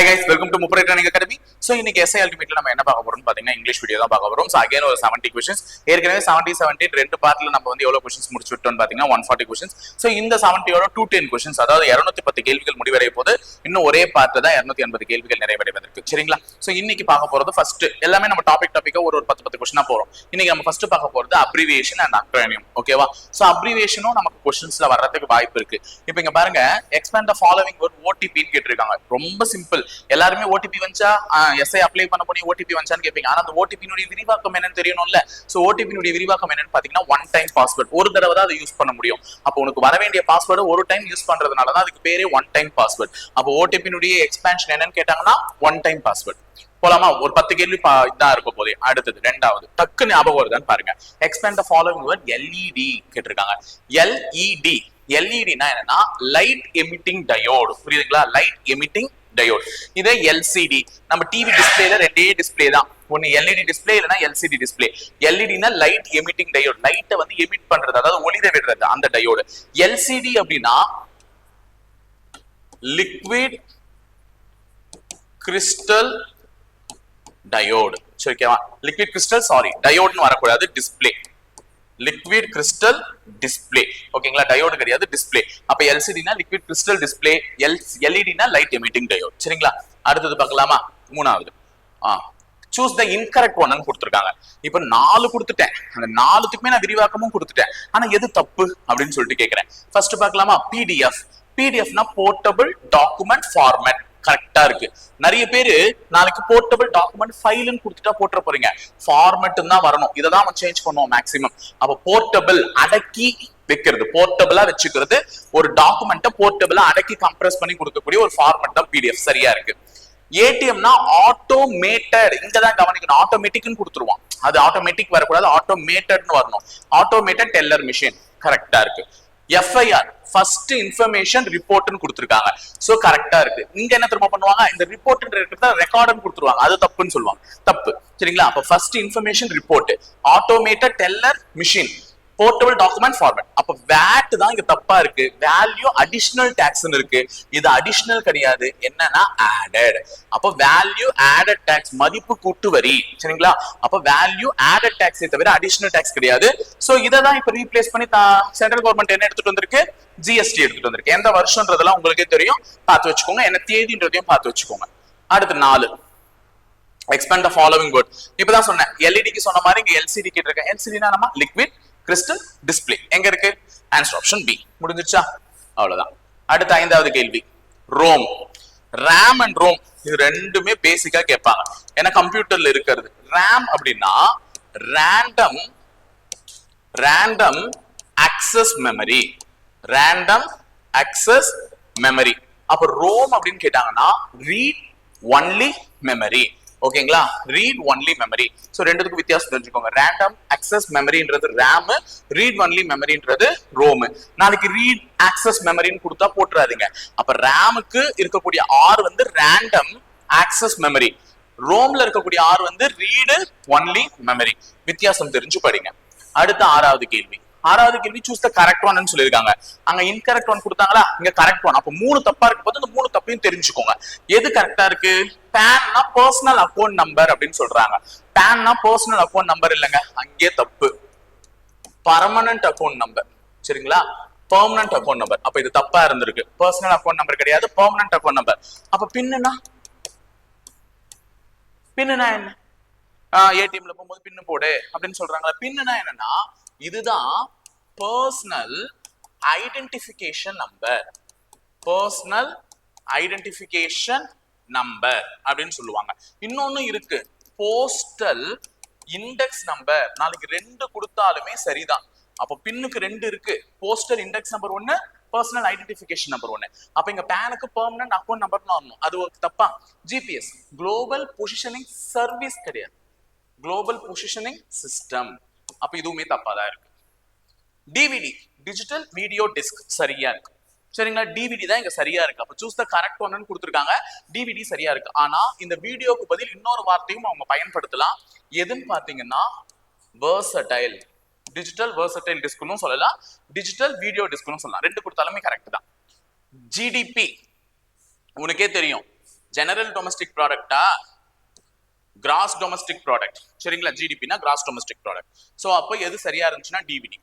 guys, welcome to Mupra Training Academy. So இன்னைக்கு SI Ultimate நம்ம என்ன பார்க்க போறோம்னு பாத்தீங்கன்னா இங்கிலீஷ் வீடியோ தான் பார்க்க போறோம். So again ஒரு 70 questions. ஏற்கனவே 70 ரெண்டு பார்ட்ல நம்ம வந்து எவ்வளவு क्वेश्चंस முடிச்சு விட்டோம்னு பாத்தீங்கன்னா 140 questions. So இந்த 70 ஓட 210 questions அதாவது 210 கேள்விகள் முடிவடைய போது இன்னும் ஒரே பார்ட்ல தான் 280 கேள்விகள் நிறைவடைவதற்கு. சரிங்களா? So இன்னைக்கு பார்க்க போறது ஃபர்ஸ்ட் எல்லாமே நம்ம டாபிக்கா ஒரு 10 क्वेश्चन போறோம். இன்னைக்கு நம்ம ஃபர்ஸ்ட் பார்க்க போறது அப்ரிவியேஷன் அண்ட் அக்ரோனியம். ஓகேவா? So அப்ரிவியேஷனும் நமக்கு क्वेश्चंसல வர்றதுக்கு வாய்ப்பு இருக்கு. இப்போ இங்க பாருங்க expand the following word OTP ன்னு கேட்டிருக்காங்க. ரொம்ப சிம்பிள். எல்லாருமே ஓடிபி வந்தா எஸ்ஐ அப்ளை பண்ண போனி ஓடிபி வந்தான்னு கேட்பீங்க. ஆனா அந்த ஓடிபினுடைய விரிவாக்கம் என்னன்னு தெரியணும்ல. சோ ஓடிபினுடைய விரிவாக்கம் என்னன்னு பாத்தீங்கன்னா ஒன் டைம் பாஸ்வேர்ட். ஒரு தடவை தான் அதை யூஸ் பண்ண முடியும். அப்போ உனக்கு வர வேண்டிய பாஸ்வேர்டு ஒரு டைம் யூஸ் பண்றதுனால தான் அதுக்கு பேரே ஒன் டைம் பாஸ்வேர்ட். அப்போ ஓடிபினுடைய எக்ஸ்பான்ஷன் என்னன்னு கேட்டாங்கன்னா ஒன் டைம் பாஸ்வேர்ட். போலாமா? ஒரு 10 கேள்வி இதான் இருக்க போதே. அடுத்தது ரெண்டாவது டக்கு ஞாபகம் வருதான்னு பாருங்க. Expand the following word LED கேட்டிருக்காங்க. எல்இடி எல்இடினா என்னன்னா லைட் எமிட்டிங் டயோடு. புரியுதுங்களா? Light emitting diode. இதே எல்சிடி நம்ம டிவி டிஸ்பிளேல ரெண்டே டிஸ்பிளே தான். ஒன்னு எல்இடி டிஸ்பிளே இல்லனா எல்சிடி டிஸ்பிளே. எல்இடினா லைட் எமிட்டிங் டயோட். லைட்டை வந்து எமிட் பண்றது, அதாவது ஒளிர விடுறது அந்த டயோடு. எல்சிடி அப்படின்னா லிக்விட் கிறிஸ்டல் டயோடு. சரிங்களா? லிக்விட் கிறிஸ்டல் டயோட்னு வரக்கூடாது, டிஸ்பிளே. Liquid crystal display. ஓகேங்களா? டயோடு கிடையாது, டிஸ்பிளே. அப்ப எல்சிடினா லிக்விட் கிறிஸ்டல் டிஸ்பிளே, எல்இடினா லைட் எமிட்டிங் டயோட். சரிங்களா? அடுத்தது பார்க்கலாமா? மூணாவது சூஸ் த இன்கரெக்ட் ஒன்னு கொடுத்துருக்காங்க. இப்ப 4 கொடுத்துட்டேன். அந்த 4த்துக்குமே நான் விரிவாக்கமும் கொடுத்துட்டேன். ஆனா எது தப்பு அப்படின்னு சொல்லிட்டு கேட்கிறேன். ஃபர்ஸ்ட் பார்க்கலாமா? பிடிஎஃப். பிடிஎஃப்னா போர்ட்டபிள் டாக்குமெண்ட் ஃபார்மேட். கரெக்டா இருக்கு. நிறைய பேரு நாளைக்கு போர்ட்டபிள் டாக்குமெண்ட் ஃபைல்னு கொடுத்துட்டா போட்டுற போறீங்க. ஃபார்மேட் தான் வரணும். இதை தான் சேஞ்ச் பண்ணுவோம் மேக்ஸிமம். அப்ப போர்ட்டபிள் அடக்கி வைக்கிறது, போர்ட்டபிளா வச்சுக்கிறது, ஒரு டாக்குமெண்ட்டை போர்ட்டபிளா அடக்கி கம்ப்ரஸ் பண்ணி கொடுக்கக்கூடிய ஒரு ஃபார்மேட் தான் பிடிஎஃப். சரியா இருக்கு. ஏடிஎம்னா ஆட்டோமேட்டட். இங்கதான் கவனிக்கணும். ஆட்டோமேட்டிக்னு கொடுத்துருவோம். அது ஆட்டோமேட்டிக் வரக்கூடாது, ஆட்டோமேட்டட்னு வரணும். Automated teller machine. கரெக்டா இருக்கு. எஃப்ஐஆர் ஃபர்ஸ்ட் இன்ஃபர்மேஷன் ரிப்போர்ட்னு கொடுத்துருக்காங்க. சோ கரெக்டா இருக்கு. இங்க என்ன திரும்ப பண்ணுவாங்க? இந்த ரிப்போர்ட்ன்ற ரெக்கார்ட்னு கொடுத்துருவாங்க. அது தப்புன்னு சொல்லுவாங்க. தப்பு. சரிங்களா? அப்ப first information report, automated teller machine, portable document format. அப்ப வேட் தான் இங்க தப்பா இருக்கு. வேல்யூ அடிஷனல் டாக்ஸ்னு இருக்கு. இது அடிஷனல் கிடையாது, என்னன்னா ஆடட். அப்ப வேல்யூ ஆடட் டாக்ஸ், மதிப்பு கூட்டு வரி. சரிங்களா? அப்ப வேல்யூ ஆடட் டாக்ஸே தவிர அடிஷனல் டாக்ஸ் கிடையாது. சோ இதை தான் இப்ப ரீப்ளேஸ் பண்ணி சென்ட்ரல் கவர்மெண்ட் என்ன எடுத்துட்டு வந்திருக்கு? ஜிஎஸ்டி எடுத்துட்டு வந்திருக்கு. எந்த வருஷம்ன்றதெல்லாம் உங்களுக்கே தெரியும், பார்த்து வச்சுக்கோங்க. என்ன தேதின்றதையும் பார்த்து வச்சுக்கோங்க. அடுத்து 4 எக்ஸ்பேண்ட் த ஃபாலோவிங் வேர்ட். இப்பதான் சொன்னேன், எல்இடிக்கு சொன்ன மாதிரி இங்க எல்சிடி கேட்டிருக்கேன். எல்சிடினா நம்ம லிக்விட் கிறிஸ்டல் டிஸ்பிளே. எங்க இருக்கு? Answer option B. முடிஞ்சிருச்சா? அவ்வளவுதான். அடுத்த 5வது கேள்வி ரோம். ரேம் அண்ட் ரோம் இது ரெண்டுமே பேசிக்கா கேட்பாங்க. ஏன்னா கம்ப்யூட்டர்ல இருக்கிறது. ரேம் அப்படின்னா random access memory. Random access memory. அப்ப ரோம் அப்படின்னு கேட்டாங்கன்னா ரீட் ஒன்லி மெமரி. ஓகேங்களா? Read only memory. சோ ரெண்டுத்துக்கு வித்தியாசம் தெரிஞ்சுக்கோங்க. ரேண்டம் அக்சஸ் மெமரின்றது ரேம், ரீட் ஒன்லி மெமரின்றது ரோம். நாளைக்கு ரீட் ஆக்சஸ் மெமரின்னு கொடுத்தா போட்டுறாதீங்க. அப்ப ரேமுக்கு இருக்கக்கூடிய ஆர் வந்து ரேண்டம் ஆக்சஸ் மெமரி, ரோம்ல இருக்கக்கூடிய ஆர் வந்து ரீடு ஒன்லி மெமரி. வித்தியாசம் தெரிஞ்சு படிங்க. அடுத்த 6வது கேள்வி. 6வது கேள்வி சூஸ் த கரெக்ட் ஒன்னு சொல்லிருக்காங்க. அங்க இன்கரெக்ட் ஒன் கொடுத்தாங்களா? இங்க கரெக்ட் ஒன். அப்ப 3 தப்பா இருக்கு போது இந்த 3 தப்பையும் தெரிஞ்சுக்கோங்க. எது கரெக்டா இருக்கு? PAN-னா பர்சனல் அக்கவுண்ட் நம்பர் அப்படின்னு சொல்றாங்க. PAN-னா பர்சனல் அக்கவுண்ட் நம்பர் இல்லங்க, அங்கே தப்பு. Permanent account number. சரிங்களா? Permanent account number. அப்ப இது தப்பா இருந்திருக்கு. பர்சனல் அக்கவுண்ட் நம்பர் கிடையாது, பெர்மனன்ட் அக்கவுண்ட் நம்பர். அப்ப பின்னுனா என்ன? ஏடிஎம்ல போகும்போது பின்னு போடு அப்படின்னு சொல்றாங்க. பின்னுனா என்னன்னா இதுதான் personal identification number. Personal identification number அப்படின்னு சொல்லுவாங்க. இன்னொன்னு இருக்கு, போஸ்டல் இண்டெக்ஸ் நம்பர். நாளைக்கு 2 கொடுத்தாலுமே சரிதான். அப்ப பின்னுக்கு 2 இருக்கு. Postal index number 1, personal identification number 1. அப்ப இங்க பேனுக்கு பெர்மனன்ட் அக்கவுண்ட் நம்பர்னு வரணும். அது ஒரு தப்பா? ஜிபிஎஸ் குளோபல் பொசிஷனிங் சர்வீஸ் கிடையாது, குளோபல் பொசிஷனிங் சிஸ்டம். அப்ப இதுவுமே தப்பா தான் இருக்கு. டிவிடி டிஜிட்டல் வீடியோ டிஸ்க் சரியா இருக்கு. சரிங்களா? டிவிடி தான் இங்க சரியா இருக்கு. அப்ப சூஸ் த கரெக்ட் ஒன்னு கொடுத்துருக்காங்க. டிவிடி சரியா இருக்கு. ஆனா இந்த வீடியோக்கு பதில் இன்னொரு வார்த்தையும் அவங்க பயன்படுத்தலாம். எதுன்னு பாத்தீங்கன்னா வெர்சடைல். டிஜிட்டல் வெர்சடைல் டிஸ்க்னு சொல்லலாம், டிஜிட்டல் வீடியோ டிஸ்க்னு சொல்லலாம். 2 கொடுத்தாலுமே கரெக்ட் தான். ஜிடிபி உனக்கே தெரியும், ஜெனரல் டொமஸ்டிக் ப்ராடக்டா, கிராஸ் டொமஸ்டிக் ப்ராடக்ட். சரிங்களா, ஜிடிபினா கிராஸ் டொமஸ்டிக் ப்ராடக்ட். ஸோ அப்போ எது சரியா இருந்துச்சுன்னா டிவிடி.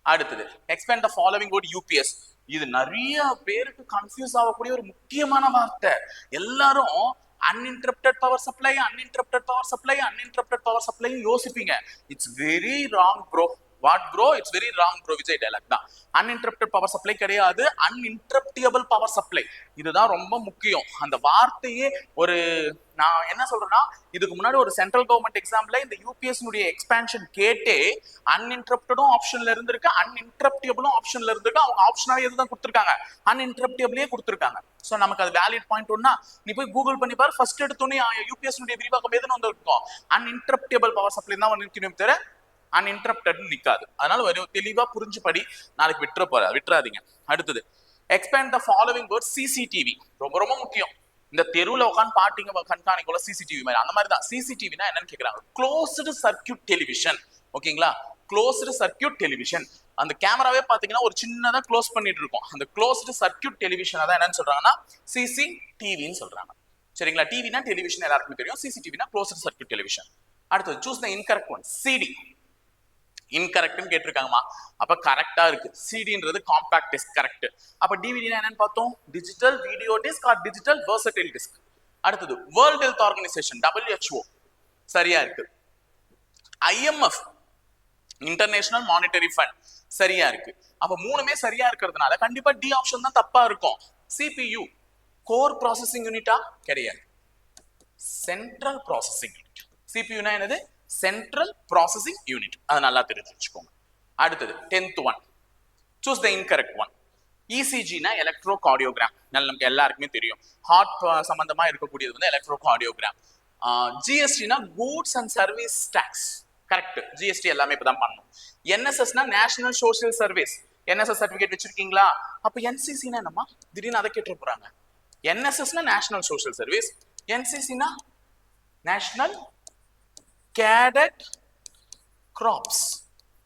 அடுத்தது expand the following word UPS. இது நிறைய பேருக்கு கன்ஃபியூஸ் ஆகக்கூடிய ஒரு முக்கியமான வார்த்தை. எல்லாரும் uninterrupted power supply, uninterrupted power supply, uninterrupted power supply யோசிப்பீங்க. It's very wrong bro. What bro? It's very wrong bro. Vijay dialogue தான். அன்இன்டரப்டட் பவர் சப்ளை கிடையாது, அன்இன்டரப்டியபிள் பவர் சப்ளை. இதுதான் ரொம்ப முக்கியம். அந்த வார்த்தையே ஒரு, நான் என்ன சொல்றேன்னா, இதுக்கு முன்னாடி ஒரு சென்ட்ரல் கவர்மெண்ட் எக்ஸாம்ல இந்த யூபிஎஸ் எக்ஸ்பான்ஷன் கேட்டே அன்இன்டரப்டடும் ஆப்ஷன்ல இருந்திருக்கு, அன்இன்டரப்டியபிளும் ஆப்ஷன்ல இருந்திருக்கு. அவங்க ஆப்ஷனாவே எதுதான் கொடுத்துருக்காங்க? அன்இன்டரப்டியபிளே கொடுத்துருக்காங்க. ஸோ நமக்கு அது வேலிட் பாயிண்ட் ஒன்னா, நீ போய் கூகுள் பண்ணி பாரு. ஃபர்ஸ்ட் எடுத்தோன்னே யூபிஎஸ் விரிவாக்கம் எதுன்னு வந்திருக்கும்? அன்இன்டரப்டியபிள் பவர் சப்ளை தான் நிற்கணும், தவிர அன்இன்டரப்டட் நிக்காது. அதனால தெளிவா புரிஞ்சு படி, நாளைக்கு விட்டுறாதீங்க. அடுத்தது expand the following word CCTV. ரொம்ப ரொம்ப முக்கியம். இந்த தெருவில் உட்காந்து பாட்டிங்க கண்காணிக்குள்ள சிசிடிவி மாதிரி, அந்த மாதிரி தான். சிசிடிவினா என்னன்னு கேட்குறாங்க. Closed circuit television. ஓகேங்களா, க்ளோஸ்டு சர்க்கியூட் டெலிவிஷன். அந்த கேமராவே பாத்தீங்கன்னா ஒரு சின்னதா க்ளோஸ் பண்ணிட்டு இருக்கும். அந்த க்ளோஸ்டு சர்க்கியூட் டெலிவிஷன் தான் என்னன்னு சொல்றாங்கன்னா சிசிடிவின்னு சொல்றாங்க. சரிங்களா, டிவினா டெலிவிஷன் எல்லாருக்குமே தெரியும், சிசிடிவினா க்ளோஸ்டு சர்க்கியூட் டெலிவிஷன். அடுத்தது choose the incorrect one. CD இன்கரெக்ட்னு கேட்டிருக்காங்கம்மா. அப்ப கரெக்டா இருக்கு. சிடின்றது காம்பாக்ட் டிஸ்க், கரெக்ட். அப்ப டிவிடினா என்னன்னு பார்த்தோம்? Digital video disc or digital versatile disc. அடுத்தது வேர்ல்ட் ஹெல்த் ஆர்கனைசேஷன், WHO, சரியா இருக்கு. IMF, இன்டர்நேஷனல் மானிட்டரி ஃபண்ட், சரியா இருக்கு. அப்ப மூணுமே சரியா இருக்கிறதுனால கண்டிப்பா டி ஆப்ஷன் தான் தப்பா இருக்கும். CPU, கோர் ப்ராசஸிங் யூனிட்டா? கிடையாது, சென்ட்ரல் ப்ராசஸிங் யூனிட். சிபியூனா என்னது? Central processing unit. அதை நல்லா தெரிஞ்சு வச்சுக்கோங்க. அடுத்தது 10th one. Choose the incorrect one. இசிஜினா எலக்ட்ரோ கார்டியோகிராம். நமக்கு எல்லாருக்குமே தெரியும். ஹார்ட் சம்பந்தமா இருக்கக்கூடியது வந்து எலக்ட்ரோ கார்டியோகிராம். ஜிஎஸ்டினா goods and service tax, correct. GST எல்லாமே இப்பதான் பண்ணணும். என்எஸ்எஸ்னா national social service. NSS certificate வச்சிருக்கீங்களா? அப்ப என்சிசினா என்னமா? திடீர்னு அதை கேட்டு போறாங்க. என்எஸ்எஸ்னா நேஷனல் சோசியல் சர்வீஸ், என்சிசினா நேஷனல் கேடட் கிராப்ஸ்.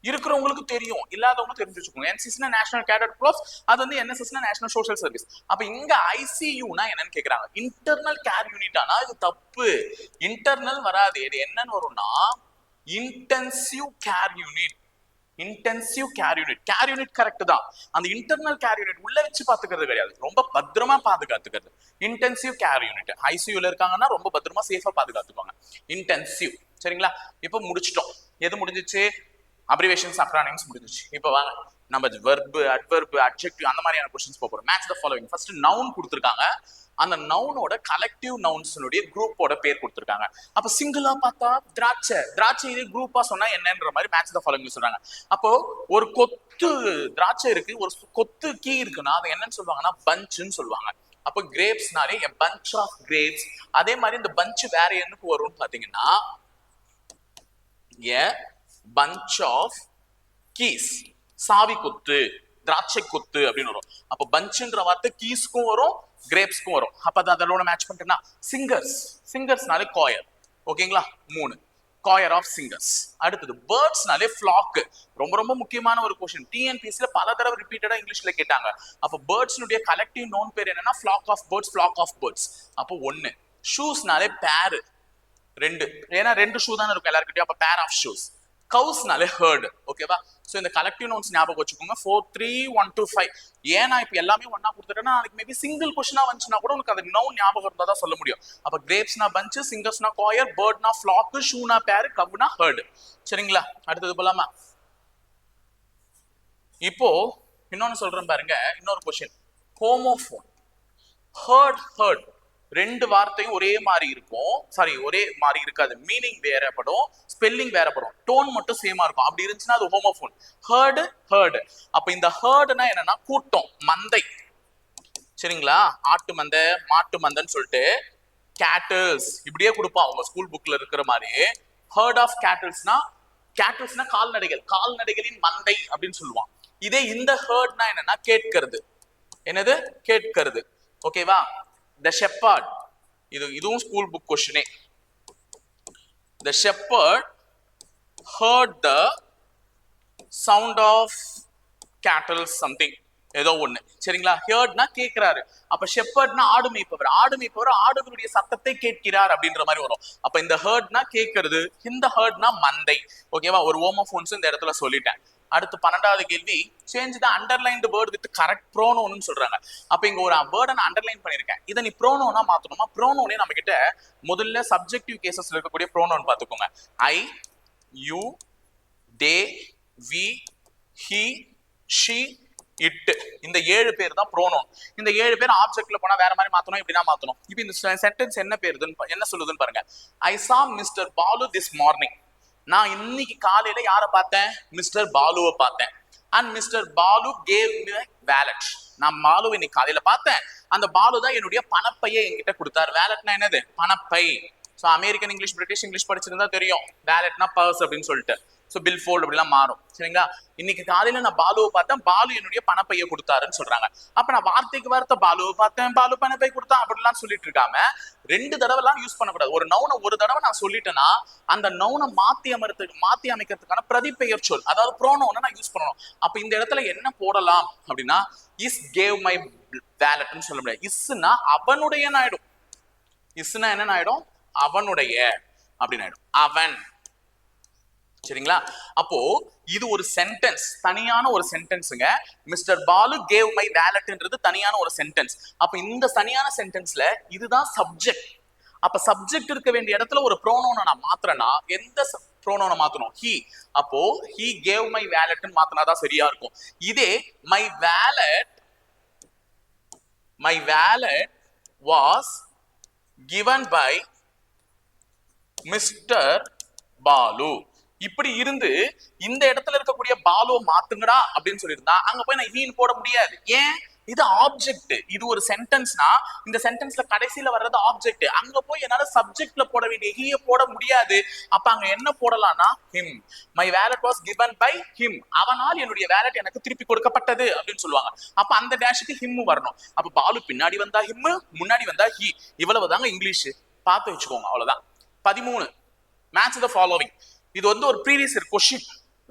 இருக்கிறவங்களுக்கு தெரியும், இல்லாதவங்க தெரிஞ்சு வச்சுக்கோங்க. என்சிசினா நேஷனல் கேடட் கிராப்ஸ், அது வந்து என்எஸ்எஸ்னா நேஷனல் சோசியல் சர்வீஸ். அப்ப இங்க ஐசியூனா என்னன்னு கேக்குறாங்க. இன்டர்னல் கேர் யூனிட்டானா இது தப்பு. இன்டர்னல் வராது. இது என்னன்னு வரும்னா intensive care unit. Intensive care unit. Care unit correct தான். அந்த இன்டர்னல் கேர் யூனிட் உள்ள வச்சு பாத்துக்கிறது கிடையாது, ரொம்ப பத்திரமா பாதுகாத்துக்கிறது. Intensive care unit. ஐசியூல இருக்காங்கன்னா ரொம்ப பத்திரமா சேஃபா பாதுகாத்துக்கோங்க. இன்டென்சிவ். சரிங்களா, இப்போ முடிச்சிட்டோம். எது முடிஞ்சிச்சு? அப்ரிவேஷன்ஸ், அக்ரானிம்ஸ் முடிஞ்சிச்சு. இப்போ வாங்க நம்ம வெர்பு, அட்வெர்பு, அட்ஜெக்டிவ் அந்த மாதிரியான क्वेश्चंस போறோம். Match the following. First noun கொடுத்திருக்காங்க. அந்த நவுனோட கலெக்டிவ் நவுன்ஸ்னுடைய குரூப்போட பேர் கொடுத்திருக்காங்க. அப்ப சிங்கிளா பார்த்தா திராட்சை. திராட்சையிலே குரூப்பா சொன்னா என்னன்ற மாதிரி மேட்ச் த ஃபாலோவிங் சொல்றாங்க. அப்போ ஒரு கொத்து திராட்சை இருக்கு, ஒரு கொத்து கீ இருக்குன்னா அது என்னன்னு சொல்லுவாங்கன்னா பஞ்சுன்னு சொல்லுவாங்க. அப்போ கிரேப்ஸ்னாலே a bunch of grapes. அதே மாதிரி இந்த பஞ்ச் வேற என்னக்கு வரும்னு பாத்தீங்கன்னா a bunch of keys. சாவி கொத்து, திராட்சை கொத்து அப்படின்னு வரும். அப்ப பஞ்சுன்ற வார்த்தை கீஸ்க்கும் வரும், கிரேப்ஸ்க்கும் வரும். அப்ப அதோட மேட்ச் பண்ணிட்டேன்னா சிங்கர்ஸ். சிங்கர்ஸ்னாலே காயர். ஓகேங்களா, 3 காயர் ஆஃப் சிங்கர்ஸ். அடுத்தது பேர்ட்ஸ்னாலே ஃபிளாக். ரொம்ப ரொம்ப முக்கியமான ஒரு क्वेश्चन. டிஎன்பிஎஸ்சில பல தடவை ரிப்பீட்டடா இங்கிலீஷ்ல கேட்டாங்க. அப்ப பேர்ட்ஸ்னுடைய கலெக்டிவ் நோன் பேர் என்னன்னா flock of birds, flock of birds. அப்போ 1. ஷூஸ்னாலே பேர், 2. ஏன்னா 2 ஷூ தானே இருக்கும் எல்லாருக்கிட்டையும். அப்ப பேர் ஆஃப் ஷூஸ். கவுஸ்னாலே ஹர்ட். ஓகேவா? சோ இந்த கலெக்டிவ் நவுன்ஸ் ஞாபகம் வச்சுக்கோங்க. 4, 3, 1, 2, 5. ஏன்னா இப்ப எல்லாமே ஒண்ணா கொடுத்துட்டேன்னா நாளைக்கு மேபி சிங்கிள் क्वेश्चनா வந்துச்சுன்னா கூட உனக்கு அந்த நவுன் ஞாபகம் இருந்தா தான் சொல்ல முடியும். அப்ப கிரேப்ஸ்னா பஞ்ச், சிங்கர்ஸ்னா காயர், பேர்ட்னா ஃபிளாக், ஷூனா பேர், கவுனா ஹர்ட். சரிங்களா, அடுத்தது போலாமா? இப்போ இன்னொன்னு சொல்றேன் பாருங்க. இன்னொரு क्वेश्चन. ஹோமோஃபோன். ஹர்ட். 2 வார்த்தையும் ஒரே மாதிரி இருக்கும். சாரி, ஒரே மாதிரி இருக்காது. மீனிங் வேறப்படும், ஸ்பெல்லிங் வேறப்படும், டோன் மட்டும் சேமா இருக்கும். அப்படி இருந்துச்சுன்னா அது ஹோமோஃபோன். ஹர்ட். அப்ப இந்த ஹர்ட்னா என்னன்னா கூட்டம், மந்தை. சரிங்களா, ஆட்டு மந்தை, மாட்டு மந்தைன்னு சொல்லிட்டு கேட்டில்ஸ் இப்படியே கொடுப்போம் அவங்க ஸ்கூல் புக்ல இருக்கிற மாதிரி. ஹர்ட் ஆஃப் கேட்டில்ஸ்னா, கேட்டில்ஸ்னா கால்நடைகள், கால்நடைகளின் மந்தை அப்படின்னு சொல்லுவான். இதே இந்த ஹர்ட்னா என்னன்னா கேட்கிறது. என்னது? கேட்கிறது. ஓகேவா? The shepherd. இதுவும் school book question. The shepherd heard the sound of cattle something. ஏதோ ஒண்ணு சரிங்களா. ஹியர்ட்னா கேட்கிறாரு. அப்ப ஷெப்பர்ட்னா ஆடு மேய்ப்பவர். ஆடு மேய்ப்பவர் ஆடுகளுடைய சத்தத்தை கேட்கிறார் அப்படின்ற மாதிரி வரும். அப்ப இந்த ஹர்ட்னா கேட்கறது, இந்த ஹர்ட்னா மந்தை. ஓகேவா, ஒரு ஹோமோஃபோன்ஸ் இந்த இடத்துல சொல்லிட்டேன். அடுத்து 12வது கேள்வி, change the underlined word with correct ப்ரோனோன்னு சொல்றாங்க. அப்ப இங்க ஒரு வேர்டை நான் அண்டர்லைன் பண்ணிருக்கேன், இதை நீ ப்ரோனோனா மாத்தணுமா? ப்ரோனோனே நம்ம கிட்ட முதல்ல சப்ஜெக்டிவ் கேசஸ்ல இருக்கக்கூடிய ப்ரோனோன் பாத்துக்கோங்க. I, you, they, we, he, she, it. இந்த 7 பேர் தான் ப்ரோனோன். இந்த 7 பேர் ஆப்ஜெக்ட்ல போனா வேற மாதிரி மாத்தணும், இப்படினா மாத்தணும். இப்போ இந்த சென்டென்ஸ் என்ன பேருதுன்னு என்ன சொல்லுதுன்னு பாருங்க. I saw mister Balu this morning. நான் இன்னைக்கு காலையில யாரை பார்த்தேன்? மிஸ்டர் பாலுவை பார்த்தேன். And mister Balu gave me wallet. நான் பாலுவை இன்னைக்கு காலையில பார்த்தேன். அந்த பாலு தான் என்னுடைய பணப்பையை என்கிட்ட கொடுத்தார். வேலட்னா என்னது? பணப்பை. So American English, British English படிச்சிருந்தா தெரியும், வேலட்னா பர்ஸ் அப்படின்னு சொல்லிட்டு. ஸோ பில் ஃபோல்ட் அப்படிலாம் மாறும் சரிங்களா. இன்னைக்கு காலையில நான் பாலுவை பார்த்தேன், பாலு என்னுடைய பணப்பையை கொடுத்தாருன்னு சொல்றாங்க. அப்ப நான் வார்த்தைக்கு வார்த்தை பாலுவை பார்த்தேன், பாலு பணப்பை கொடுத்தான் அப்படிலாம் சொல்லிட்டு இருக்காம 2 தடவைலாம் யூஸ் பண்ணக்கூடாது. ஒரு நவுனை ஒரு தடவை நான் சொல்லிட்டேன்னா அந்த நவுனை மாத்தி அமைக்கிறதுக்கான பிரதிபெயர் சொல், அதாவது ப்ரோனோனை நான் யூஸ் பண்ணணும். அப்ப இந்த இடத்துல என்ன போடலாம் அப்படின்னா, இஸ் கேவ் மை வேலட்னு சொல்ல முடியாது. இஸ்னா அவனுடைய ஆயிடும். இஸ்னா என்ன ஆயிடும்? அவனுடைய அப்படின்னு ஆயிடும், அவன். சரிங்களா. அப்போ இது ஒரு சென்டென்ஸ், தனியான ஒரு சென்டென்ஸ்ங்க. மிஸ்டர் பாலு கேவ் மை வேலட்ன்றது தனியான ஒரு சென்டென்ஸ். அப்ப இந்த தனியான சென்டென்ஸ்ல இதுதான் சப்ஜெக்ட். அப்ப சப்ஜெக்ட் இருக்க வேண்டிய இடத்துல ஒரு ப்ரோனோனை நான் மாத்துறேன்னா எந்த ப்ரோனோனை மாத்தணும்? ஹி. அப்போ ஹி கேவ் மை வேலட்னு மாத்தினாதான் சரியா இருக்கும். இதே my wallet was given by mister Balu. இப்படி இருந்து இந்த இடத்துல இருக்கக்கூடிய பாலு மாத்துங்கடா அப்படின்னு சொல்லியிருந்தா அங்க போய் நான் ஹீன் போட முடியாது. ஏன்? இது ஆப்ஜெக்ட். இது ஒரு சென்டென்ஸ்னா இந்த சென்டென்ஸ்ல கடைசியில வர்றது ஆப்ஜெக்ட். அங்க போய் என்னால சப்ஜெக்ட்ல போட வேண்டிய ஹீய போட முடியாது. அப்ப அங்க என்ன போடலாம்னா him. My wallet was given by him. அவனால் என்னுடைய வேலட் எனக்கு திருப்பி கொடுக்கப்பட்டது அப்படின்னு சொல்லுவாங்க. அப்ப அந்த டேஷுக்கு ஹிம் வரணும். அப்ப பாலு பின்னாடி வந்தா ஹிம், முன்னாடி வந்தா ஹி. இவ்வளவுதாங்க இங்கிலீஷ். பார்த்து வச்சுக்கோங்க, அவ்வளவுதான். 13 மேட்ச் த ஃபாலோவிங். இது வந்து ஒரு ப்ரீவியஸ் இயர் கொஸ்டின்,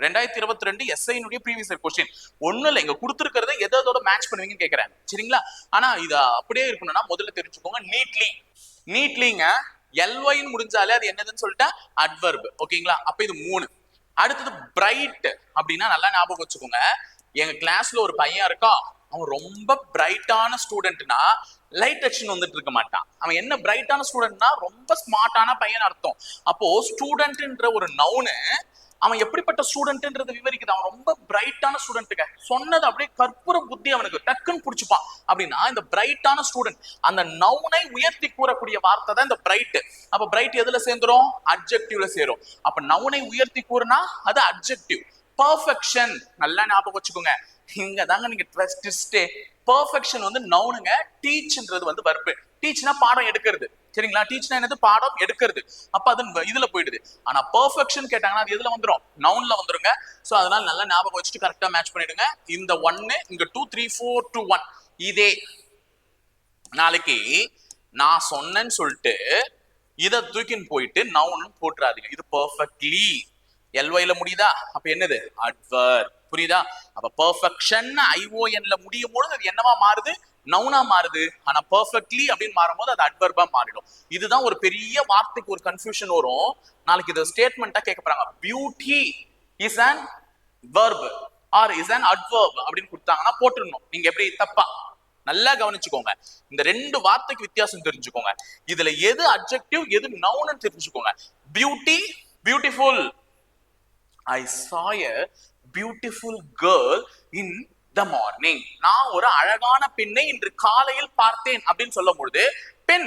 2022 எஸ்ஐனுடைய ப்ரீவியஸ் இயர் கொஸ்டின். ஒண்ணும் இல்லை, இங்க கொடுத்துருக்கிறத எதோட மேட்ச் பண்ணுவீங்கன்னு கேட்கிறேன் சரிங்களா. ஆனா இது அப்படியே இருக்கணும்னா முதல்ல தெரிஞ்சுக்கோங்க, நீட்லிங்க எல்ஒய்ன்னு முடிஞ்சாலே அது என்னதுன்னு சொல்லிட்டேன், அட்வர்ப். ஓகேங்களா. அப்ப இது 3. அடுத்தது பிரைட் அப்படின்னா நல்லா ஞாபகம் வச்சுக்கோங்க. எங்க கிளாஸ்ல ஒரு பையன் இருக்கா, அவன் ரொம்ப பிரைட்டான ஸ்டூடெண்ட்னா லைட் அக்ஷன் வந்துட்டு இருக்க மாட்டான். அவன் என்ன பிரைட்டான ஸ்டூடெண்ட்னா ரொம்ப ஸ்மார்ட்டான பையன் அர்த்தம். அப்போ ஸ்டூடெண்ட்ன்ற ஒரு நவுனு அவன் எப்படிப்பட்ட ஸ்டூடெண்ட்ன்றது விவரிக்குது. அவன் ரொம்ப பிரைட்டான ஸ்டூடெண்ட்டுங்க, சொன்னது அப்படியே கற்பூர புத்தி அவனுக்கு டக்குன்னு புடிச்சுப்பான். அப்படின்னா இந்த பிரைட்டான ஸ்டூடெண்ட், அந்த நவுனை உயர்த்தி கூறக்கூடிய வார்த்தை தான் இந்த பிரைட். அப்ப பிரைட் எதுல சேர்ந்துரும்? அட்ஜெக்டிவ்ல சேரும். அப்ப நவுனை உயர்த்தி கூறுனா அது அட்ஜெக்டிவ். பர்ஃபெக்ஷன் நல்லா ஞாபகம் வச்சுக்கோங்க. இங்க தாங்க நீங்க ட்விஸ்டே. பர்ஃபெக்ஷன் வந்து நவுனுங்க, டீச்ன்றது வந்து வர்பு. டீச்னா பாடம் எடுக்கிறது சரிங்களா. டீச்னா என்னது? பாடம் எடுக்கிறது. அப்ப அது இதுல போயிடுது. ஆனா பெர்ஃபெக்ஷன் கேட்டாங்கன்னா அது எதுல வந்துரும்? நவுன்ல வந்துருங்க. சோ அதனால நல்லா ஞாபகம் வச்சுட்டு கரெக்டா மேட்ச் பண்ணிடுங்க. இந்த 1 இங்க 2 3 4 2 1. இதே நாளைக்கு நான் சொன்னேன்னு சொல்லிட்டு இதை தூக்கின்னு போயிட்டு நவுன் போட்டுறாதீங்க. இது பெர்ஃபெக்ட்லி எல்ஒய்ல முடியுதா? அப்ப என்னது? அட்வர்ப். புரியுதா? அப்ப பெர்ஃபெக்ஷன் ஐஓஎன்ல முடியும் போது அது என்னவா மாறுது? நவுனா மாறுது. ஆனா பெர்ஃபெக்ட்லி அப்படின்னு மாறும்போது அது அட்வர்பா மாறிடும். இதுதான் ஒரு பெரிய வார்த்தைக்கு ஒரு கன்ஃபியூஷன் வரும். நாளைக்கு இது ஸ்டேட்மெண்டா கேட்க போறாங்க. Beauty is an verb or is an adverb அப்படின்னு கொடுத்தாங்கன்னா போட்டுடணும். நீங்க எப்படி தப்பா நல்லா கவனிச்சுக்கோங்க. இந்த 2 வார்த்தைக்கு வித்தியாசம் தெரிஞ்சுக்கோங்க. இதுல எது அட்ஜெக்டிவ் எது நவுன் தெரிஞ்சுக்கோங்க. Beauty, beautiful. I saw a beautiful girl in the morning. நான் ஒரு அழகான பெண்ணை இன்று காலையில் பார்த்தேன் அப்படின்னு சொல்லும் பொழுது பெண்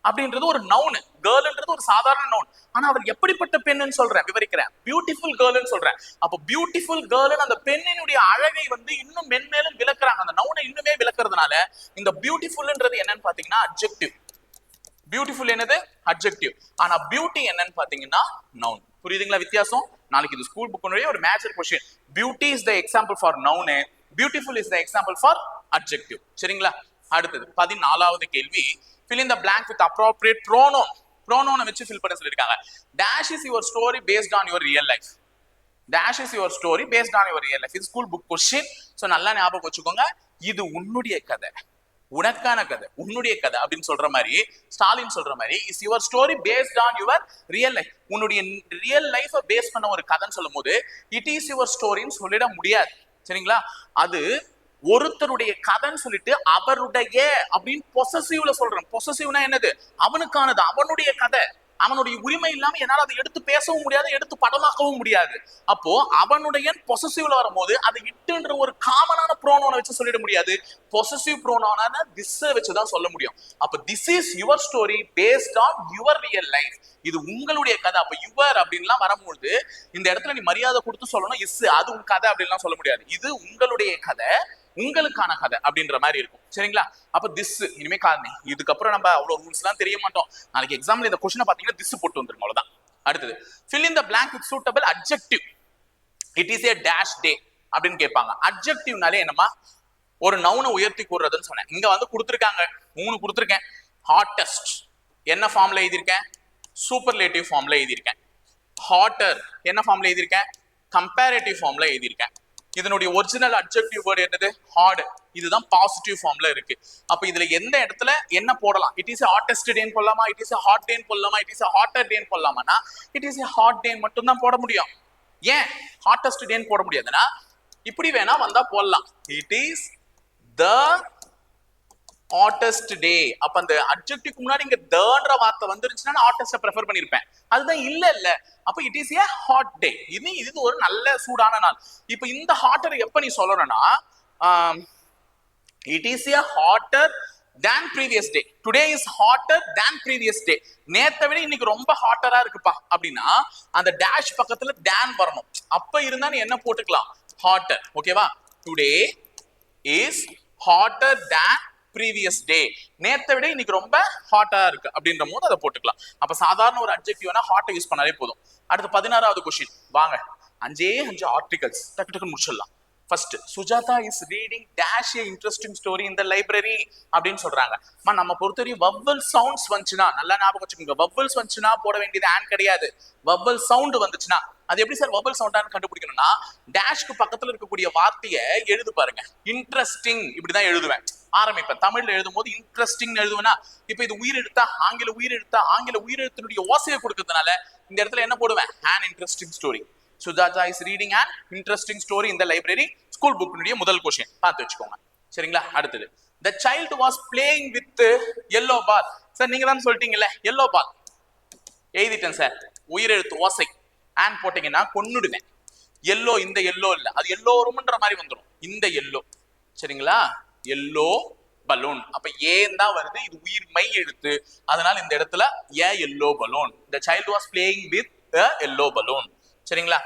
அப்படின்றது ஒரு நவுன், கேர்ள்ன்றது ஒரு சாதாரண நவுன். ஆனா அவர் எப்படிப்பட்ட பெண்ணுன்னு சொல்றேன், விவரிக்கிறேன். பியூட்டிஃபுல் கேர்ள்னு சொல்றேன். அப்போ பியூட்டிஃபுல் கேர்ள் அந்த பெண்ணினுடைய அழகை வந்து இன்னும் மென்மேலும் விளக்குறாங்க. அந்த நவுனை இன்னுமே விளக்குறதுனால இந்த பியூட்டிஃபுல்ன்றது என்னன்னு பாத்தீங்கன்னா அட்ஜெக்டிவ். பியூட்டிஃபுல் என்னது? அட்ஜெக்டிவ். ஆனா பியூட்டி என்னன்னு பாத்தீங்கன்னா நவுன். புரியுதுங்களா வித்தியாசம்? நாளைக்கு இது ஸ்கூல் புக்கினுடைய ஒரு major question. Beauty is the example for noun, beautiful is the example for adjective. சரிங்களா? அடுத்தது 14வது கேள்வி. fill in the blank with appropriate pronoun. pronoun வச்சு fill பண்ண சொல்லிருக்காங்க. dash is your story based on your real life. dash is your story based on your real life. இது school book question. So நல்லா ஞாபகம் வச்சுக்கோங்க. இது உன்னுடைய கதை, உனக்கான கதை, உன்னுடைய கதை அப்படின்னு சொல்ற மாதிரி ஸ்டாலின் சொல்ற மாதிரி is your story based on your real life. உன்னுடைய ரியல் லைஃபை பேஸ் பண்ண ஒரு கதைன்னு சொல்லும் போது இட் இஸ் யுவர் ஸ்டோரின்னு சொல்லிட முடியாது. சரிங்களா? அது ஒருத்தருடைய கதைன்னு சொல்லிட்டு அவருடைய அப்படின்னு பொசசிவ்ல சொல்றேன். பொசசிவ்னா என்னது? அவனுக்கானது, அவனுடைய கதை, அவனுடைய உரிமை இல்லாம என்னால அதை எடுத்து பேசவும் முடியாது, எடுத்து படமாக்கவும் முடியாது. அப்போ அவனுடைய பொசசிவ்ல வரும்போது அது இட்டுன்ற ஒரு காமனான ப்ரோனோனை வச்சு சொல்லிட முடியாது. பொசசிவ் ப்ரோனோனான திஸ் வச்சுதான் சொல்ல முடியும். அப்ப this is your story based on your real life. இது உங்களுடைய கதை. அப்ப யுவர் அப்படின்லாம் வரும்போது இந்த இடத்துல நீ மரியாதை கொடுத்து சொல்லணும். இஸ் அது உன் கதை அப்படின்லாம் சொல்ல முடியாது. இது உங்களுடைய கதை, உங்களுக்கான கதை அப்படின்ற மாதிரி இருக்கும். சரிங்களா? அப்ப திஸ் இனிமே காரணி இதுக்கப்புறம் நம்ம அவ்வளவு ரூல்ஸ் எல்லாம் தெரிய மாட்டோம். நாளைக்கு எக்ஸாம்ல இந்த கொஸ்டினை பாத்தீங்கன்னா திஸ் போட்டு வந்துரும். அவ்வளவுதான். அடுத்தது fill in the blank with suitable adjective. It is a dash day அப்படின்னு கேட்பாங்க. அட்ஜெக்டிவ்னாலே என்னமா? ஒரு நவுனை உயர்த்தி கூறுறதுன்னு சொன்னேன். இங்க வந்து கொடுத்துருக்காங்க, 3 கொடுத்துருக்கேன். ஹாட்டஸ்ட் என்ன ஃபார்ம்ல எழுதியிருக்கேன்? சூப்பர்லேட்டிவ் ஃபார்ம்ல எழுதியிருக்கேன். ஹாட்டர் என்ன ஃபார்ம்ல எழுதியிருக்கேன்? கம்பேரேட்டிவ் ஃபார்ம்ல எழுதியிருக்கேன். இதனுடைய ஒரிஜினல் அட்ஜெக்டிவ் வேர்ட் என்னது? ஹார்ட். இதுதான் பாசிட்டிவ் ஃபார்ம்ல இருக்கு. அப்ப இதுல எந்த இடத்துல என்ன போடலாம்? இட் இஸ் ஹாட்டஸ்ட் டேன்னு போடலாமா? இட் இஸ் ஹாட் டேன்னு போடலாமா? இட் இஸ் ஹாட்டர் டேன்னு போடலாமானா இட் இஸ் ஹாட் டே மட்டும் தான் போட முடியும். ஏன் ஹாட்டஸ்ட் டேன்னு போட முடியாதுன்னா இப்படி வேணா வந்தா போடலாம். இட் இஸ் த ஹாட்டஸ்ட் டே. அப்ப அந்த அட்ஜெக்டிவ்க்கு முன்னாடி இங்க தன்ற வார்த்தை வந்துருச்சுன்னா ஹாட்டஸ்ட் ப்ரெஃபர் பண்ணிருப்பேன். அதுதான் இல்ல. அப்ப இட் இஸ் ஏ ஹாட் டே. இது ஒரு நல்ல சூடான நாள். இப்ப இந்த ஹாட்டர் எப்ப நீ சொல்லறனா it is a hotter than previous day. Today is hotter than previous day. நேத்தை விட இன்னைக்கு ரொம்ப ஹாட்டரா இருக்குப்பா அப்படின்னா அந்த டேஷ் பக்கத்துல than வரணும். அப்ப இருந்தா நீ என்ன போட்டுக்கலாம்? hotter. ஓகேவா? Today is hotter than previous day. நேத்தை விட இன்னைக்கு ரொம்ப ஹாட்டா இருக்கு அப்படின்ற போது அதை போட்டுக்கலாம். அப்ப சாதாரண ஒரு அட்ஜெக்டிவ்னா ஹாட் யூஸ் பண்ணாலே போதும். அடுத்து 16வது क्वेश्चन வாங்க. 5 ஆர்டிகல்ஸ் டக்கு டக்கு முடிச்சிடலாம். First, Sujatha is reading dash A interesting story in the library அப்படின்னு சொல்றாங்க. நம்ம பொறுத்தவரையும் வவ்வல் சவுண்ட்ஸ் வந்துச்சுன்னா நல்லா ஞாபகம் வச்சுக்கோங்க. வவ்வல்ஸ் வந்துச்சுன்னா போட வேண்டியது ஆன் கிடையாது. வவ்வல் சவுண்ட் வந்துச்சுன்னா அது எப்படி சார் வவ்வல் சவுண்டான்னு கண்டுபிடிக்கணும்னா டேஷ்க்கு பக்கத்துல இருக்கக்கூடிய வார்த்தையை எழுது பாருங்க. இன்ட்ரெஸ்டிங் இப்படிதான் எழுதுவேன். ஆரம்பிப்பேன். தமிழ்ல எழுதும் போது இன்ட்ரெஸ்டிங் எழுதுவேனா இப்ப இது உயிர் எழுத்தா ஆங்கில உயிர் எழுத்தா ஆங்கில உயிர் எழுத்தினுடைய ஓசையை கொடுக்கறதுனால இந்த இடத்துல என்ன போடுவேன்? an interesting story. Sujatha is reading an interesting story in the library. School புக்னுடைய முதல் क्वेश्चन பார்த்து வச்சுக்கோங்க. சரிங்களா? அடுத்தது the child was playing with yellow ball. Sir நீங்க தான் சொல்லிட்டீங்கல்ல yellow ball. எழுதிட்டேன் சார். உயிர் எழுத்து ஓசை and போட்டீங்கன்னா கொன்னுடுவேன். எல்லோ இந்த எல்லோ இல்ல, அது எல்லோரும்ன்ற மாதிரி வந்துடும். இந்த எல்லோ. சரிங்களா? Yellow balloon. அப்ப ஏன் தான் வருது? இது உயிர் மெய் எழுத்து. அதனால இந்த இடத்துல a yellow balloon. the child was playing with a yellow balloon. சரிங்களா?